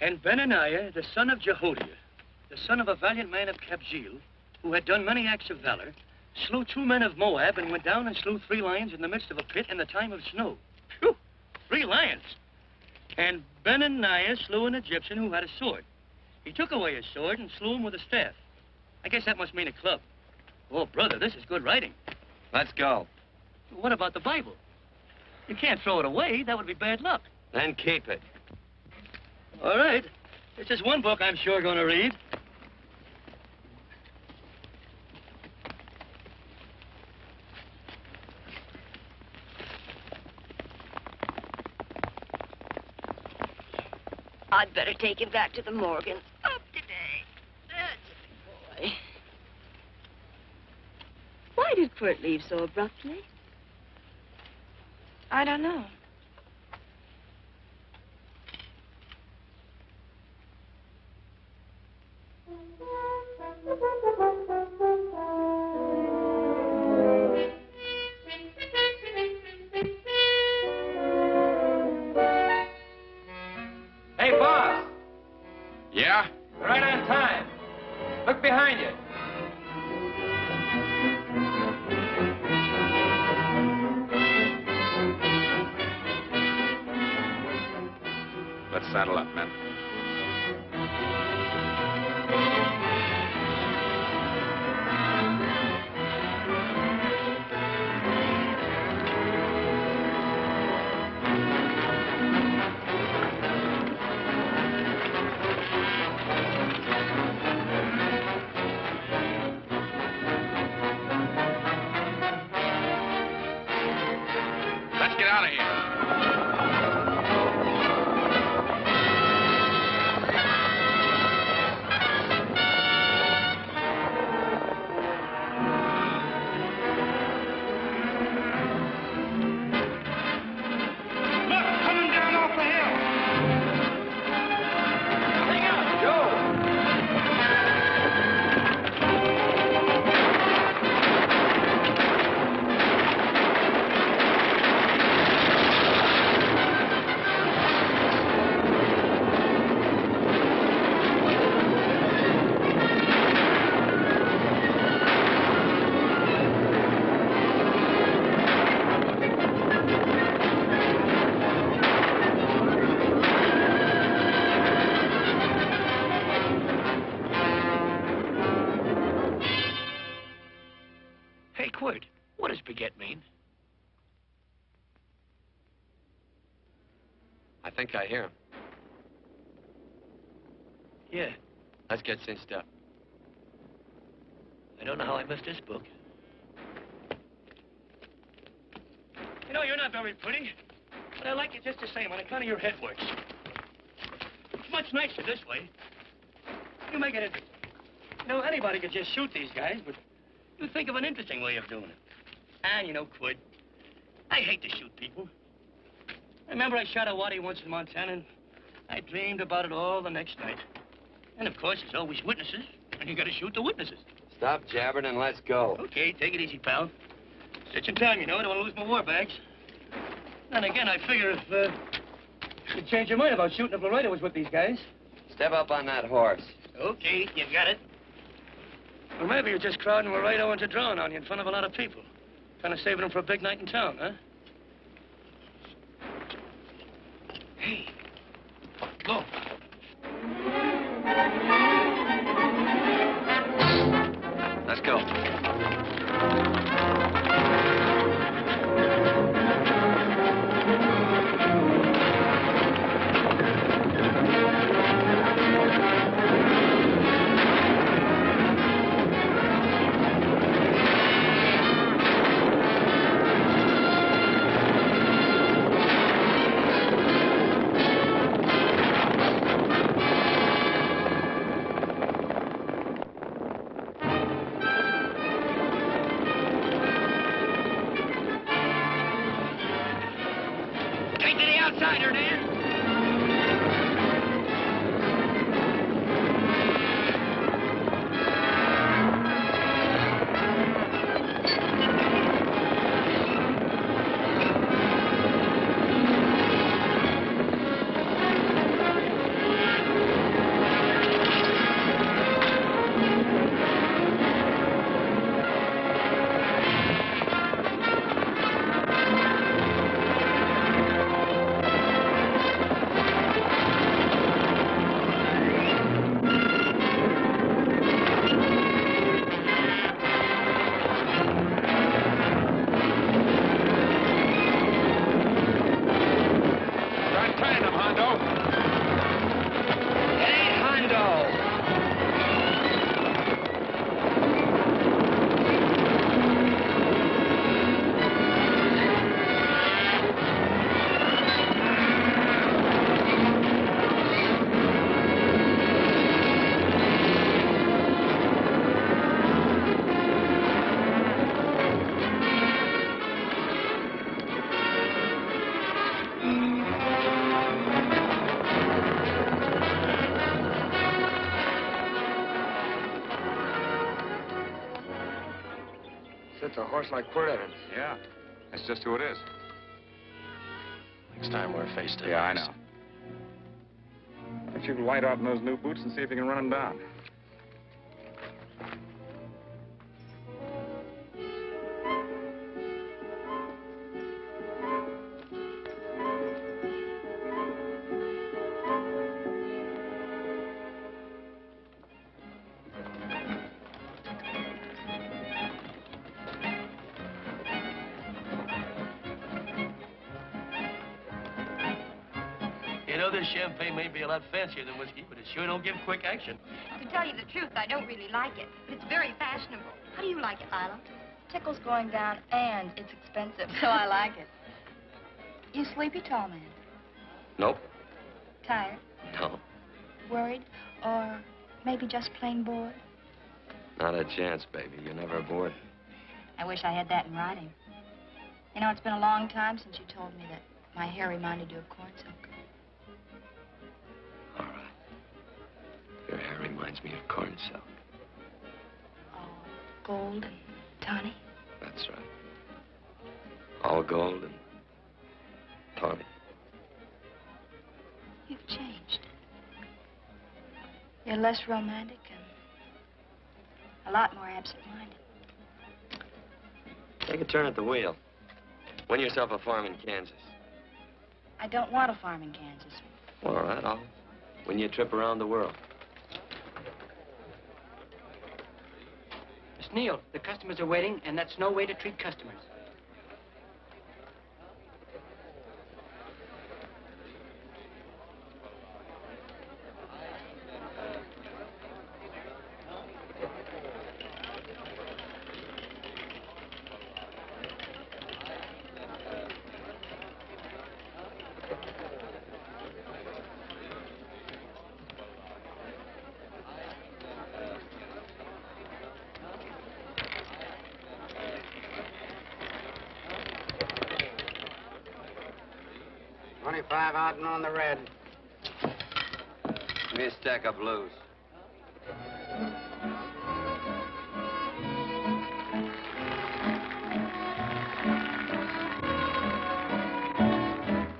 H: And Benaniah, the son of Jehoiada, the son of a valiant man of Kabzeel, who had done many acts of valor, slew 2 men of Moab and went down and slew 3 lions in the midst of a pit in the time of snow. Phew! 3 lions. And Benaniah slew an Egyptian who had a sword. He took away his sword and slew him with a staff. I guess that must mean a club. Oh, brother, this is good writing.
A: Let's go.
H: What about the Bible? You can't throw it away. That would be bad luck.
A: Then keep it.
H: All right. It's just one book I'm sure going to read.
G: I'd better take him back to the Morgan. Up today. That's a big boy. Why did Quirt leave so abruptly?
D: I don't know.
E: Hey, boss.
B: Yeah?
E: Right on time. Look behind you.
B: Let's saddle up, men. Let's get out of here.
H: Hey, Quirt, what does beget mean?
A: I think I hear him.
H: Yeah.
A: Let's get cinched up.
H: I don't know how I missed this book. You know, you're not very pretty, but I like you just the same on account of your head works. It's much nicer this way. You make it interesting. You know, anybody could just shoot these guys, but you think of an interesting way of doing it. And, you know, Quirt, I hate to shoot people. I remember I shot a waddy once in Montana, and I dreamed about it all the next night. And, of course, there's always witnesses, and you got to shoot the witnesses.
A: Stop jabbering and let's go.
H: Okay, take it easy, pal. Stitching time, you know. I don't want to lose my war bags. Then again, I figure if you'd change your mind about shooting if Laredo was with these guys.
A: Step up on that horse.
H: Okay, you got it. Or maybe you're just crowding Laredo into drawing on you in front of a lot of people. Kind of saving them for a big night in town, huh? Hey, look.
A: Let's go. it's a horse like Quirt Evans.
B: Yeah, that's just who it is.
H: Next time we're face to face.
B: Yeah, I know. Why don't you light out in those new boots and see if you can run him down?
H: You know, this champagne may be a lot fancier than whiskey, but it sure don't give quick action.
D: To tell you the truth, I don't really like it, but it's very fashionable. How do you like it, Lila?
P: Tickle's going down, and it's expensive, so I like it. You sleepy, tall man?
A: Nope.
P: Tired?
A: No.
P: Worried? Or maybe just plain bored?
A: Not a chance, baby. You're never bored.
P: I wish I had that in writing. You know, it's been a long time since you told me that my hair reminded you of corn silk.
A: All right. Your hair reminds me of corn silk.
P: Oh, gold and tawny?
A: That's right. All gold and tawny.
P: You've changed. You're less romantic and a lot more absent-minded.
A: Take a turn at the wheel. Win yourself a farm in Kansas.
P: I don't want a farm in Kansas.
A: Well, all right, I'll win you a trip around the world.
Q: Miss Neal, the customers are waiting, and that's no way to treat customers.
K: $25 out and on the red.
A: Give me a stack of blues.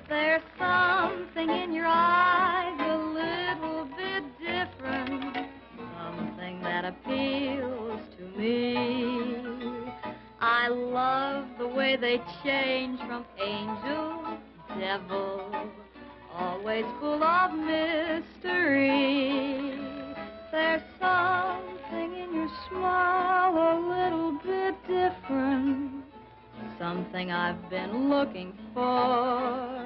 R: There's something in your eyes a little bit different, something that appeals to me. I love the way they change from angel to devil, always full of mystery. There's something in your smile a little bit different, something I've been looking for.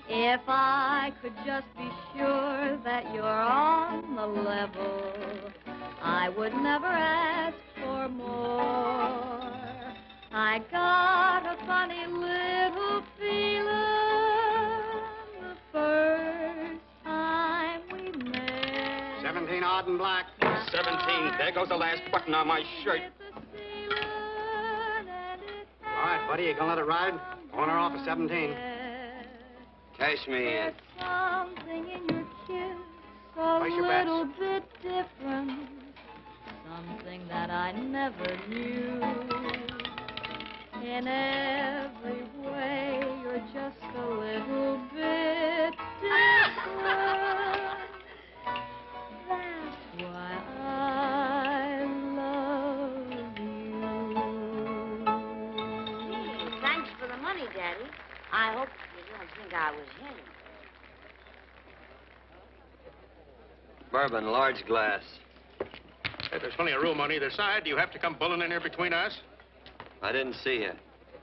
R: If I could just be sure that you're on the level, I would never ask for more. I got a funny little feeling the first time we met.
K: 17 odd and black.
S: 17. There goes the last button on my shirt.
K: All right, buddy, you gonna let it ride? On or off of 17.
A: Cash me in.
R: Something in your kiss a
K: Place your bets.
R: little bit different, something that I never knew. In every way, you're just a little bit different. That's why I love you.
T: Thanks for the money, Daddy. I hope you don't think I was him.
A: Bourbon, large glass.
U: Hey, there's plenty of room on either side. Do you have to come bulling in here between us?
A: I didn't see you.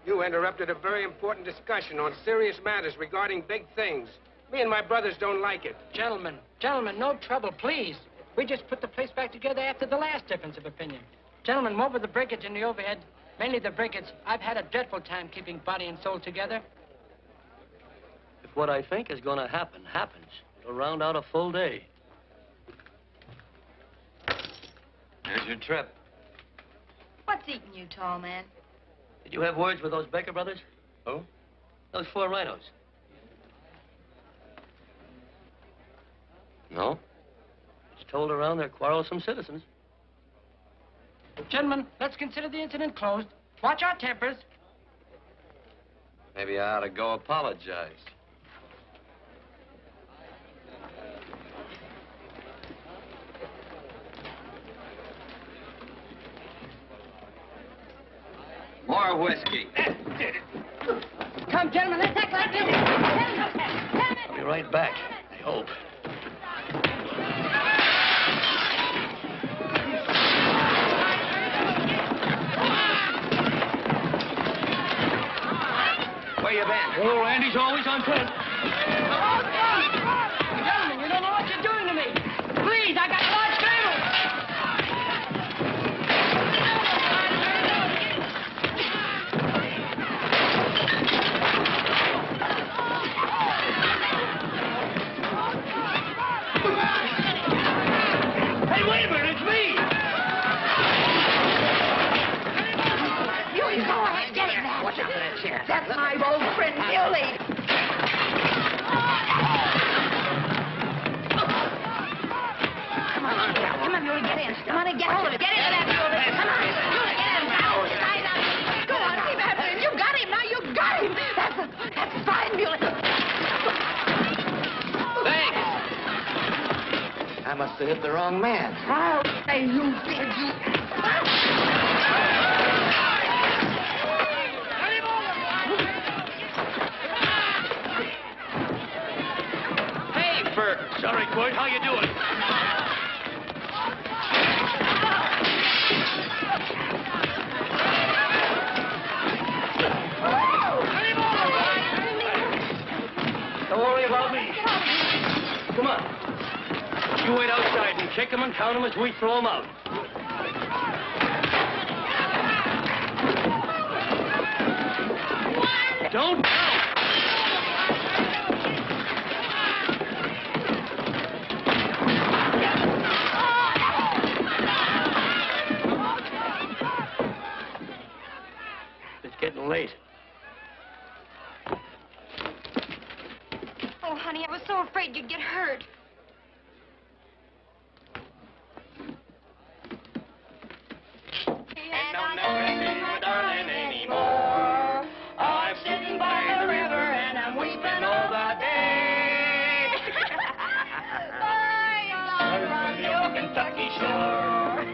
V: You interrupted a very important discussion on serious matters regarding big things. Me and my brothers don't like it.
Q: Gentlemen, no trouble, please. We just put the place back together after the last difference of opinion. Gentlemen, what with the breakage and the overhead, mainly the breakage, I've had a dreadful time keeping body and soul together.
H: If what I think is going to happen happens, it'll round out a full day.
A: Here's your trip.
P: What's eating you, tall man?
H: Did you have words with those Baker brothers?
A: Who?
H: Those 4 rhinos.
A: No?
H: It's told around they're quarrelsome citizens.
Q: Gentlemen, let's consider the incident closed. Watch our tempers.
A: Maybe I ought to go apologize. More whiskey.
Q: Come, gentlemen, let's act like this.
H: I'll be right back, I hope.
A: Where you been?
H: Oh, Andy's always on point.
Q: Gentlemen, you don't know what you're doing to me. Please, I got a large family.
H: Hey, wait a minute, it's me!
F: You go ahead, get it now.
H: Watch out for that chair.
F: That's my old friend, Muley. Come on, Muley, get in. Come on, get hold of it. Get into that building. Come on, Muley, get in. Now, slide out. Go on, keep after him. You got him now. You got him. That's fine, Muley.
H: Thanks. I must have hit the wrong man.
F: Oh, say you did, you.
H: Hey, Bert. Sorry, Court. How you doing? Don't worry about me. Come on. You wait outside and kick them and count them as we throw them out. Don't count. It's getting late.
D: Oh, honey, I was so afraid you'd get hurt.
F: And I'll never see my darling anymore. I'm sitting by the river and I'm weeping all the day. From the old Kentucky shore.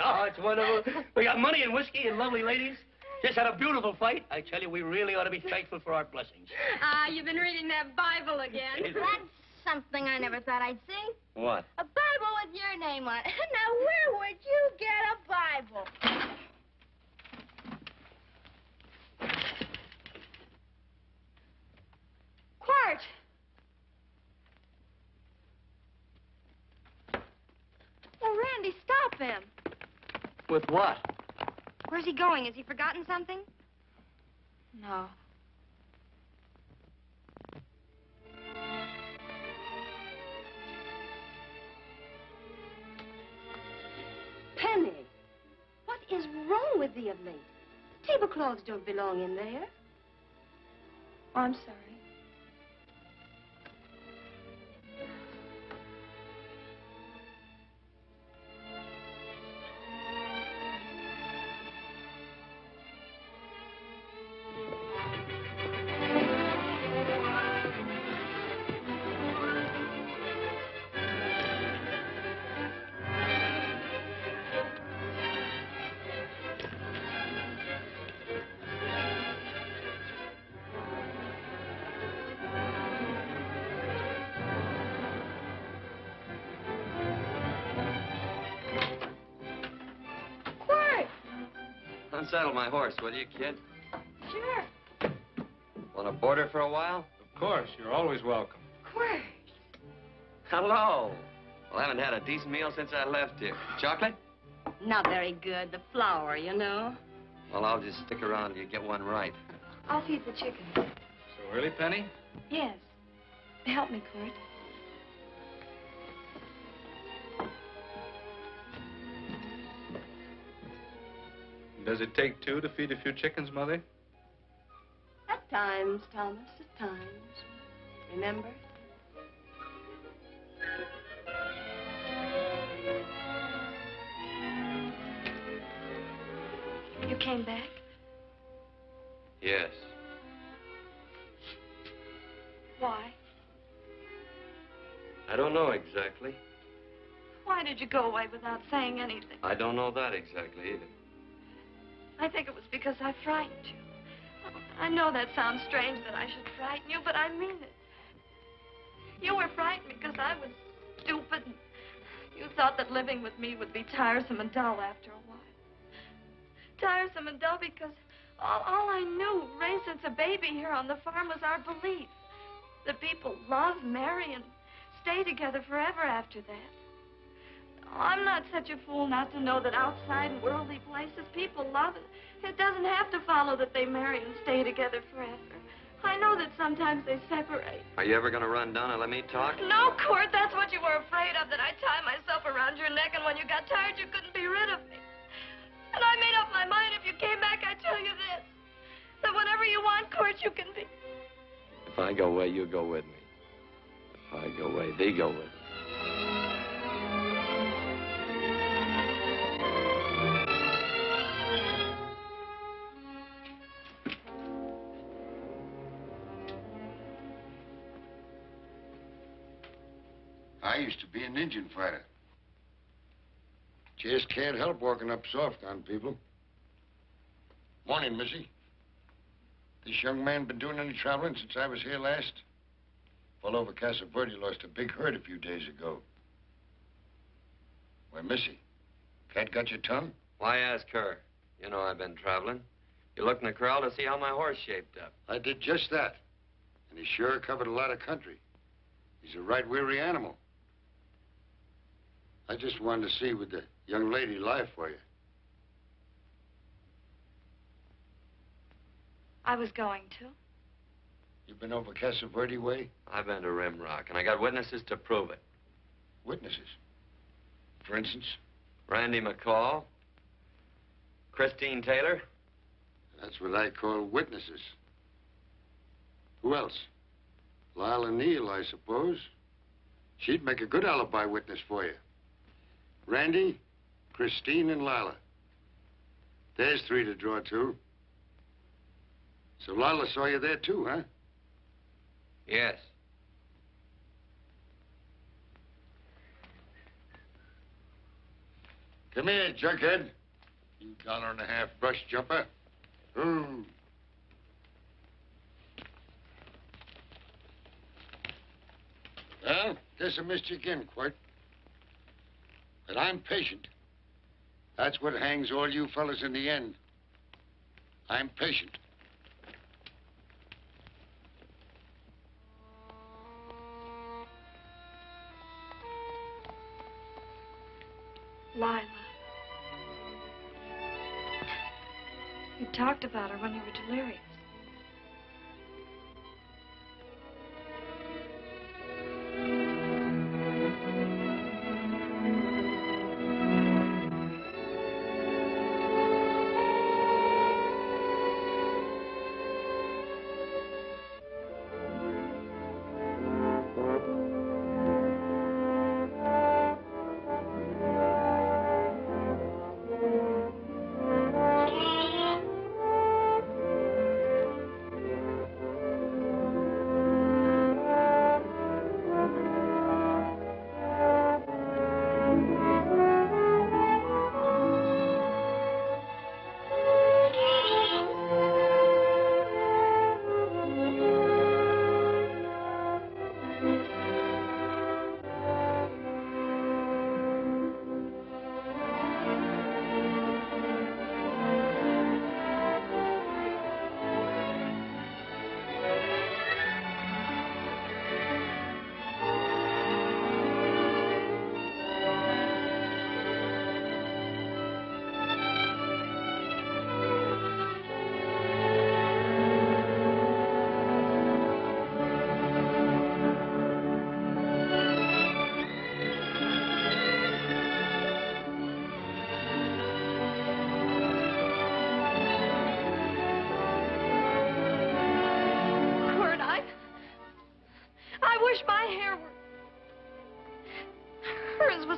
H: Oh, it's wonderful. We got money and whiskey and lovely ladies. Just had a beautiful fight. I tell you, we really ought to be thankful for our blessings.
G: Ah, you've been reading that Bible again.
I: That's something I never thought I'd see.
A: What?
I: A Bible with your name on it. Now, where would you get a Bible?
D: Quart! Oh, Randy, stop him.
H: With what?
D: Where's he going? Has he forgotten something?
P: No.
G: Penny, what is wrong with thee of late? Tablecloths don't belong in there.
P: Oh, I'm sorry.
A: Unsaddle my horse, will you, kid?
D: Sure.
A: Want to board her for a while?
J: Of course, you're always welcome.
D: Quart.
A: Hello. Well, I haven't had a decent meal since I left here. Chocolate?
G: Not very good. The flour, you know.
A: Well, I'll just stick around till you get one right.
D: I'll feed the chicken.
J: So early, Penny?
D: Yes. Help me, Quart.
J: Does it take two to feed a few chickens, Mother?
G: At times, Thomas, at times. Remember?
D: You came back?
A: Yes.
D: Why?
A: I don't know exactly.
D: Why did you go away without saying anything?
A: I don't know that exactly either.
D: I think it was because I frightened you. I know that sounds strange that I should frighten you, but I mean it. You were frightened because I was stupid. You thought that living with me would be tiresome and dull after a while. Tiresome and dull because all I knew, raised since a baby here on the farm, was our belief that people love, marry, and stay together forever after that. I'm not such a fool not to know that outside in worldly places people love, and it doesn't have to follow that they marry and stay together forever. I know that sometimes they separate.
A: Are you ever going to run down and let me talk?
D: No, Court, that's what you were afraid of, that I'd tie myself around your neck, and when you got tired, you couldn't be rid of me. And I made up my mind if you came back, I'd tell you this, that whenever you want, Court, you can be.
A: If I go away, you go with me. If I go away, they go with me.
N: I used to be an Indian fighter. Just can't help walking up soft on people. Morning, Missy. This young man been doing any traveling since I was here last? Fellow over Casa Verde lost a big herd a few days ago. Why, Missy, cat got your tongue?
A: Why ask her? You know I've been traveling. You looked in the corral to see how my horse shaped up.
N: I did just that. And he sure covered a lot of country. He's a right weary animal. I just wanted to see would the young lady lie for you.
D: I was going to.
N: You been over Casa Verde way?
A: I've been to Rimrock, and I got witnesses to prove it.
N: Witnesses? For instance?
A: Randy McCall, Christine Taylor.
N: That's what I call witnesses. Who else? Lila Neal, I suppose. She'd make a good alibi witness for you. Randy, Christine, and Lila. There's three to draw to. So Lila saw you there too, huh?
A: Yes.
N: Come here, junkhead. You $1.50 brush jumper. Ooh. Well, guess I missed you again, Quirt. But I'm patient. That's what hangs all you fellas in the end. I'm patient.
D: Lila. You talked about her when you were delirious.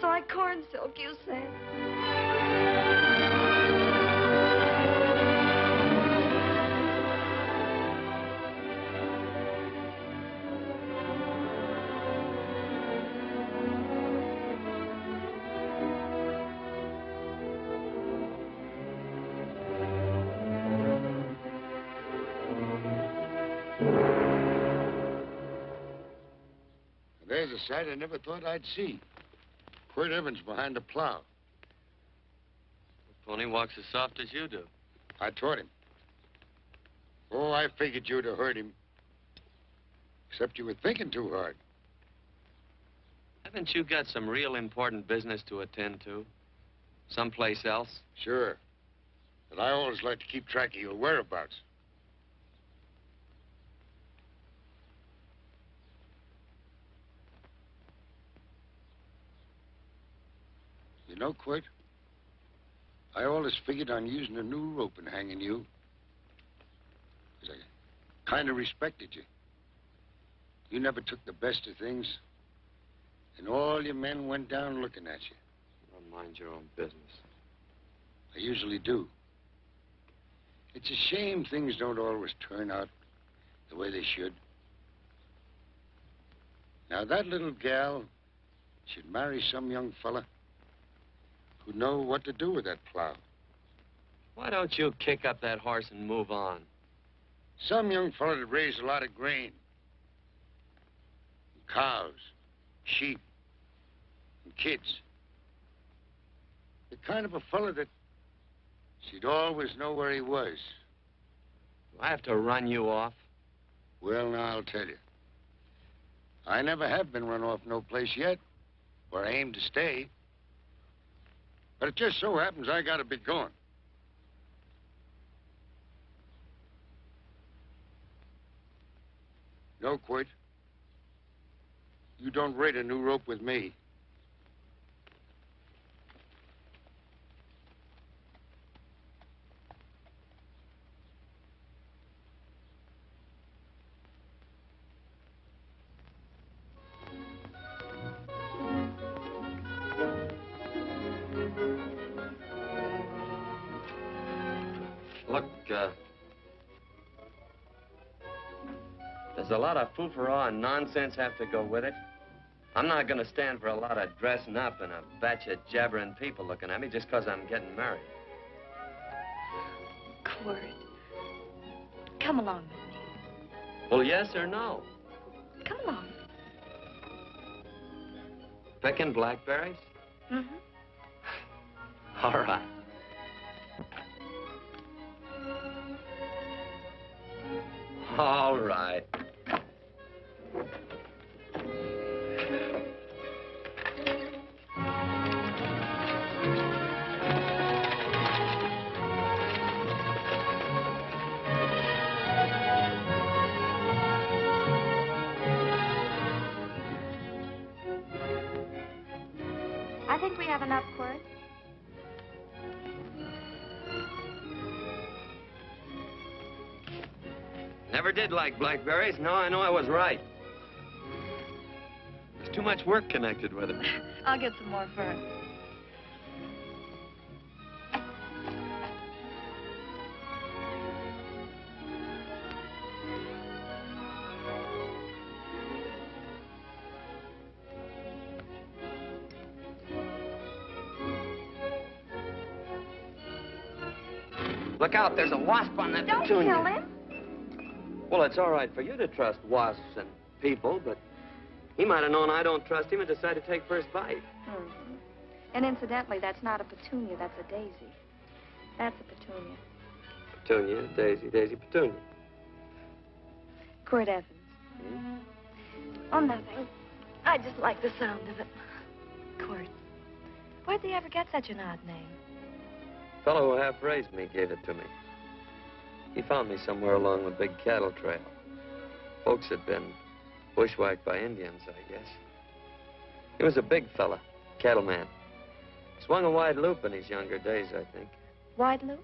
D: Like corn silk, you said.
N: a sight I never thought I'd see. Quirt Evans behind the plow.
A: The pony walks as soft as you do.
N: I taught him. Oh, I figured you'd have hurt him. Except you were thinking too hard.
A: Haven't you got some real important business to attend to? Someplace else?
N: Sure. But I always like to keep track of your whereabouts. You know, Quirt, I always figured on using a new rope and hanging you. 'Cause I kind of respected you. You never took the best of things, and all your men went down looking at you.
A: Well, mind your own business.
N: I usually do. It's a shame things don't always turn out the way they should. Now, that little gal should marry some young fella who'd know what to do with that plow.
A: Why don't you kick up that horse and move on?
N: Some young fella that raised a lot of grain. And cows, sheep, and kids. The kind of a fella that she'd always know where he was.
A: Do I have to run you off?
N: Well, now, I'll tell you. I never have been run off no place yet, where I aim to stay. But it just so happens I gotta be going. No, Quirt. You don't raid a new rope with me.
A: Look, there's a lot of foo-for-all and nonsense have to go with it. I'm not going to stand for a lot of dressing up and a batch of jabbering people looking at me just because I'm getting married.
D: Quirt, come along with me.
A: Well, yes or no?
D: Come along.
A: Picking blackberries?
D: Mm-hmm.
A: All right. All right.
D: I think we have enough, Quirt.
A: Never did like blackberries. Now I know I was right. There's too much work connected with it.
D: I'll get some more first.
A: Look out, there's a wasp on that
D: Don't
A: petunia.
D: kill him.
A: Well, it's all right for you to trust wasps and people, but he might have known I don't trust him and decided to take first bite.
D: Mm-hmm. And incidentally, that's not a petunia, that's a daisy. That's a petunia.
A: Petunia, daisy, daisy, petunia.
D: Quirt Evans.
A: Hmm?
D: Oh, nothing. I just like the sound of it. Quirt. Where'd they ever get such an odd name?
A: Fellow who half raised me gave it to me. He found me somewhere along the big cattle trail. Folks had been bushwhacked by Indians, I guess. He was a big fella, cattleman. Swung a wide loop in his younger days, I think.
D: Wide loop?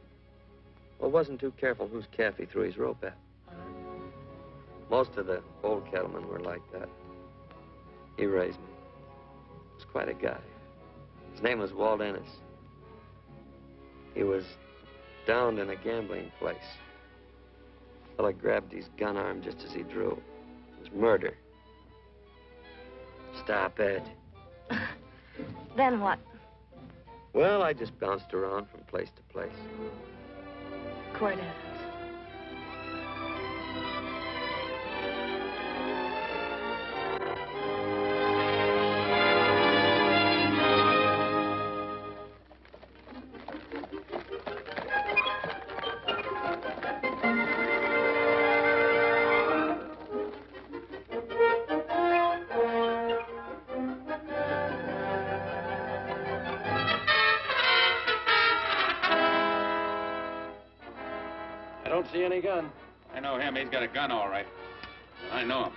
A: Well, wasn't too careful whose calf he threw his rope at. Most of the old cattlemen were like that. He raised me. He was quite a guy. His name was Walt Ennis. He was downed in a gambling place. Fella grabbed his gun arm just as he drew. It was murder. Stop it.
D: Then what?
A: Well, I just bounced around from place to place.
D: Quirt Evans.
K: don't see any gun.
B: I know him. He's got a gun, all right. I know him.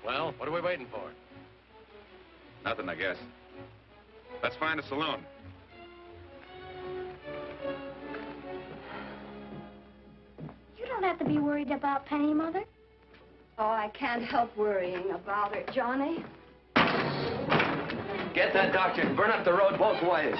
K: Well, what are we waiting for?
B: Nothing, I guess. Let's find a saloon.
I: You don't have to be worried about Penny, Mother.
G: Oh, I can't help worrying about her, Johnny.
A: Get that doctor and burn up the road both ways.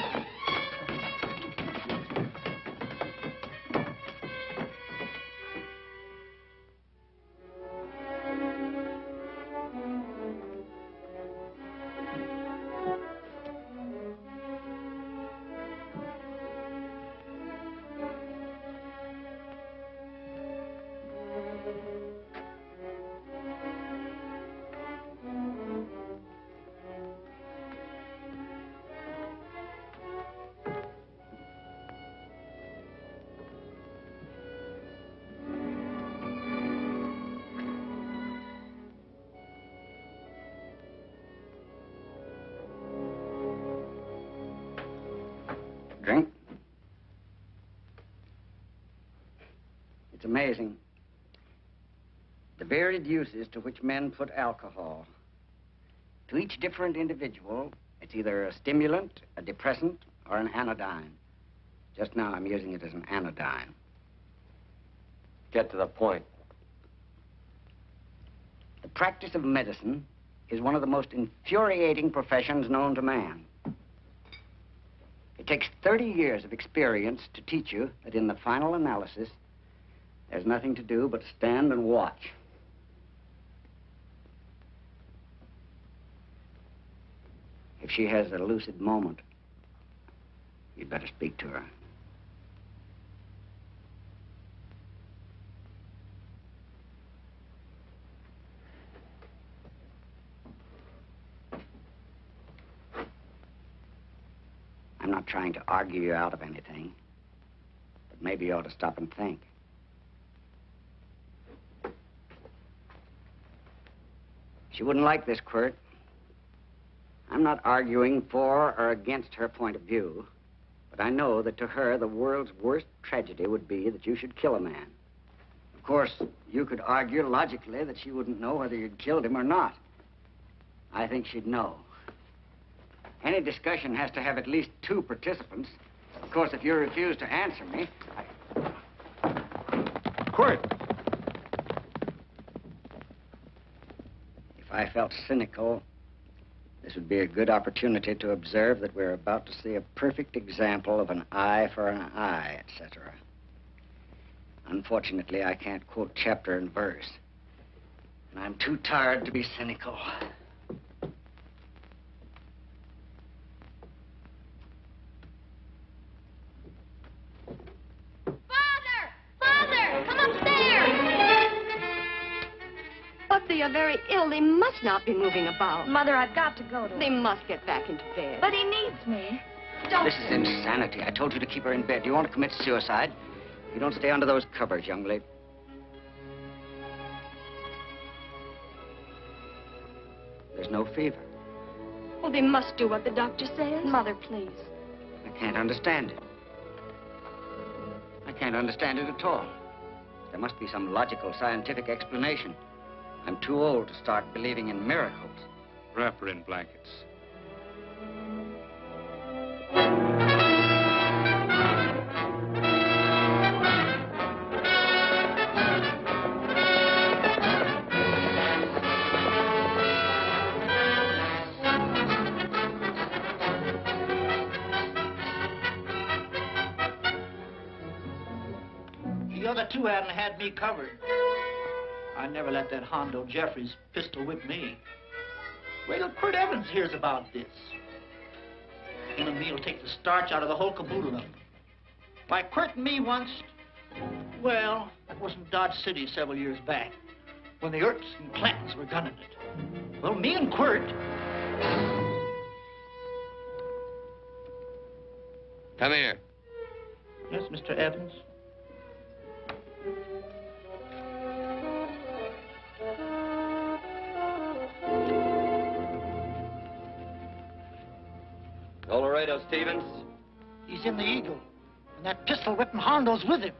K: Drink? It's amazing. The varied uses to which men put alcohol. To each different individual, it's either a stimulant, a depressant, or an anodyne. Just now, I'm using it as an anodyne.
A: Get to the point.
K: The practice of medicine is one of the most infuriating professions known to man. It takes 30 years of experience to teach you that in the final analysis, there's nothing to do but stand and watch. If she has a lucid moment, you'd better speak to her. I'm not trying to argue you out of anything. Maybe you ought to stop and think. She wouldn't like this, Quirt. I'm not arguing for or against her point of view, but I know that to her, the world's worst tragedy would be that you should kill a man. Of course, you could argue logically that she wouldn't know whether you'd killed him or not. I think she'd know. Any discussion has to have at least 2 participants. Of course, if you refuse to answer me,
O: Quirt!
K: If I felt cynical, this would be a good opportunity to observe that we're about to see a perfect example of an eye for an eye, etc. Unfortunately, I can't quote chapter and verse, and I'm too tired to be cynical.
G: Father, come upstairs. But they are very ill. They must not be moving about.
D: Mother, I've got to go to
G: They
D: him.
G: must get back into bed.
D: But he needs me. Don't.
K: This is insanity. I told you to keep her in bed. Do you want to commit suicide? You don't stay under those covers, young lady. There's no fever.
G: Well, they must do what the doctor says.
D: Mother, please.
K: I can't understand it. I can't understand it at all. There must be some logical, scientific explanation. I'm too old to start believing in miracles.
J: Wrap her in blankets.
C: The other 2 hadn't had me covered. I never let that Hondo Jeffries pistol whip me. Wait till Quirt Evans hears about this. Him and me'll take the starch out of the whole caboodle of them. Why, Quirt and me once, well, that was in Dodge City several years back, when the Erts and Clantons were gunning it. Well, me and Quirt...
A: Come here.
C: Yes, Mr. Evans?
A: Colorado Stevens?
C: He's in the Eagle, and that pistol-whipping Hondo's with him.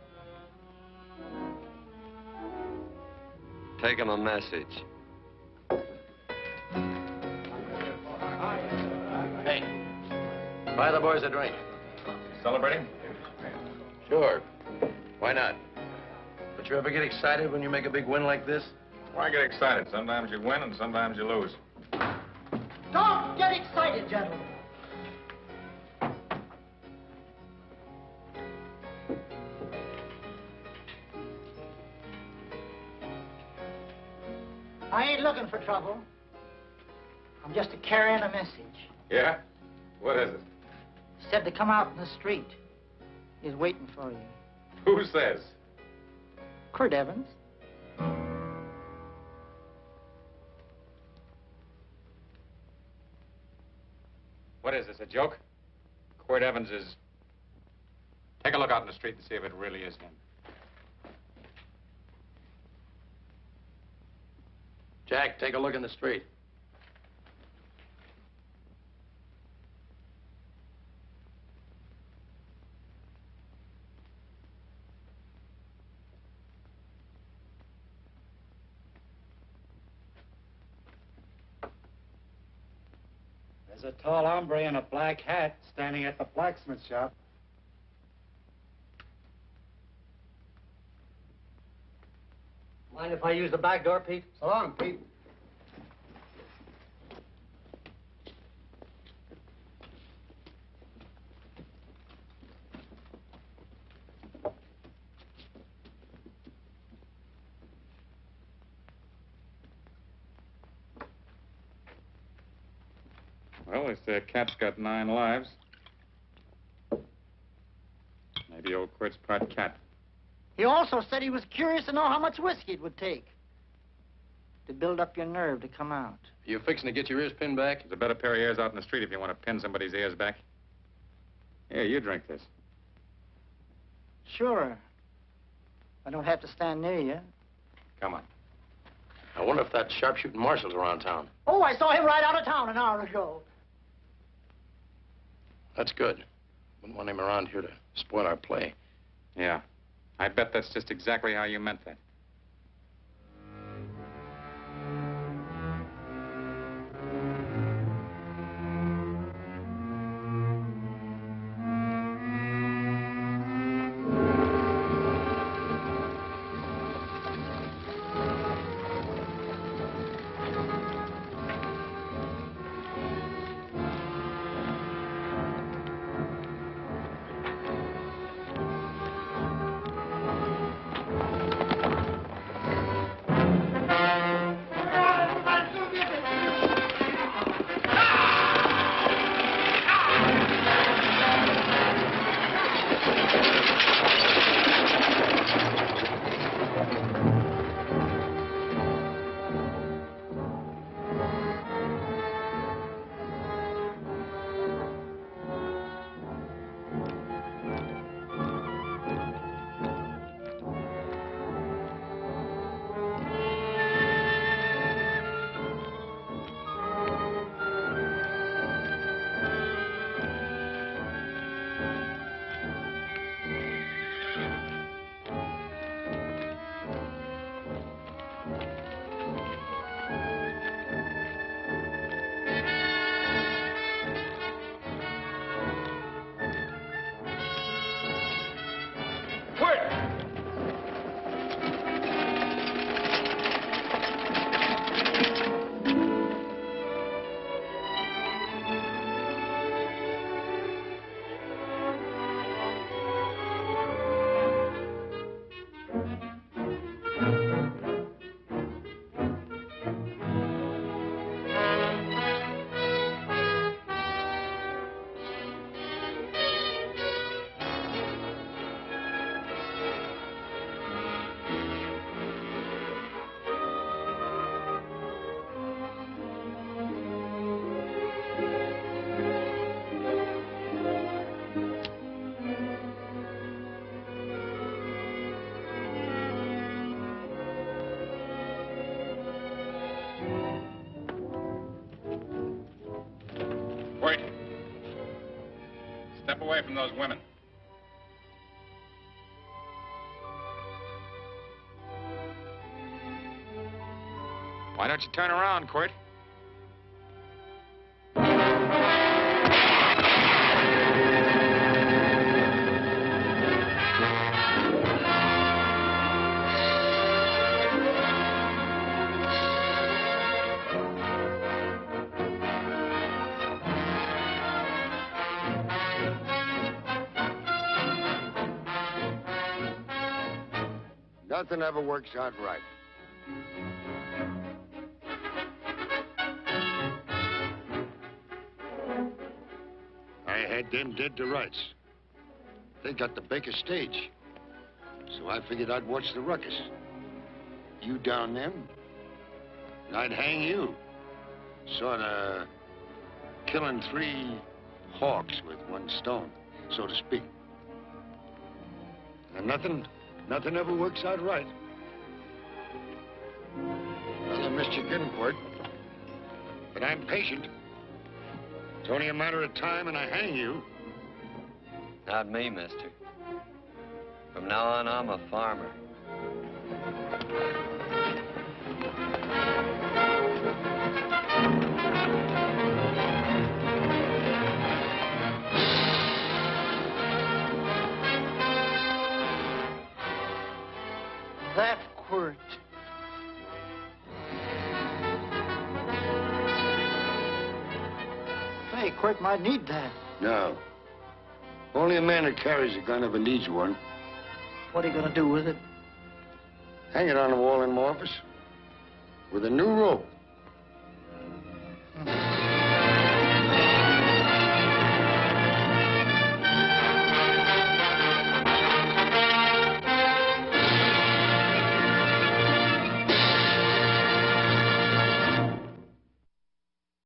A: Take him a message.
U: Hey, buy the boys a drink.
J: Celebrating?
U: Sure. Why not? But you ever get excited when you make a big win like this?
B: Why get excited? Sometimes you win and sometimes you lose.
C: Don't get excited, gentlemen. I ain't looking for trouble. I'm just carrying a message.
B: Yeah? What is it?
C: Said to come out in the street. He's waiting for you.
B: Who says?
C: Quirt Evans.
B: What is this, a joke? Quirt Evans is... Take a look out in the street and see if it really is him.
U: Jack, take a look in the street.
L: There's a tall hombre in a black hat standing at the blacksmith shop.
C: Mind if I use the back door, Pete?
L: So long, Pete.
B: Well, they say a cat's got 9 lives. Maybe old Quirt's part cat.
C: He also said he was curious to know how much whiskey it would take to build up your nerve to come out.
U: You fixing to get your ears pinned back?
B: There's a better pair of ears out in the street if you want to pin somebody's ears back. Here, you drink this.
C: Sure. I don't have to stand near you.
U: Come on. I wonder if that sharpshooting marshal's around town.
C: Oh, I saw him right out of town an hour ago.
U: That's good. Wouldn't want him around here to spoil our play.
B: Yeah. I bet that's just exactly how you meant that. Wait. Step away from those women. Why don't you turn around, Quirt?
N: Nothing ever works out right. I had them dead to rights. They got the Baker stage. So I figured I'd watch the ruckus. You down them, and I'd hang you. Sort of killing three hawks with one stone, so to speak. And nothing ever works out right. Well, I missed you getting for it. But I'm patient. It's only a matter of time and I hang you.
A: Not me, mister. From now on, I'm a farmer.
C: That Quirt. Say, Quirt might need that.
N: No. Only a man that carries a gun ever needs one.
C: What are you gonna do with it?
N: Hang it on the wall in my office with a new rope.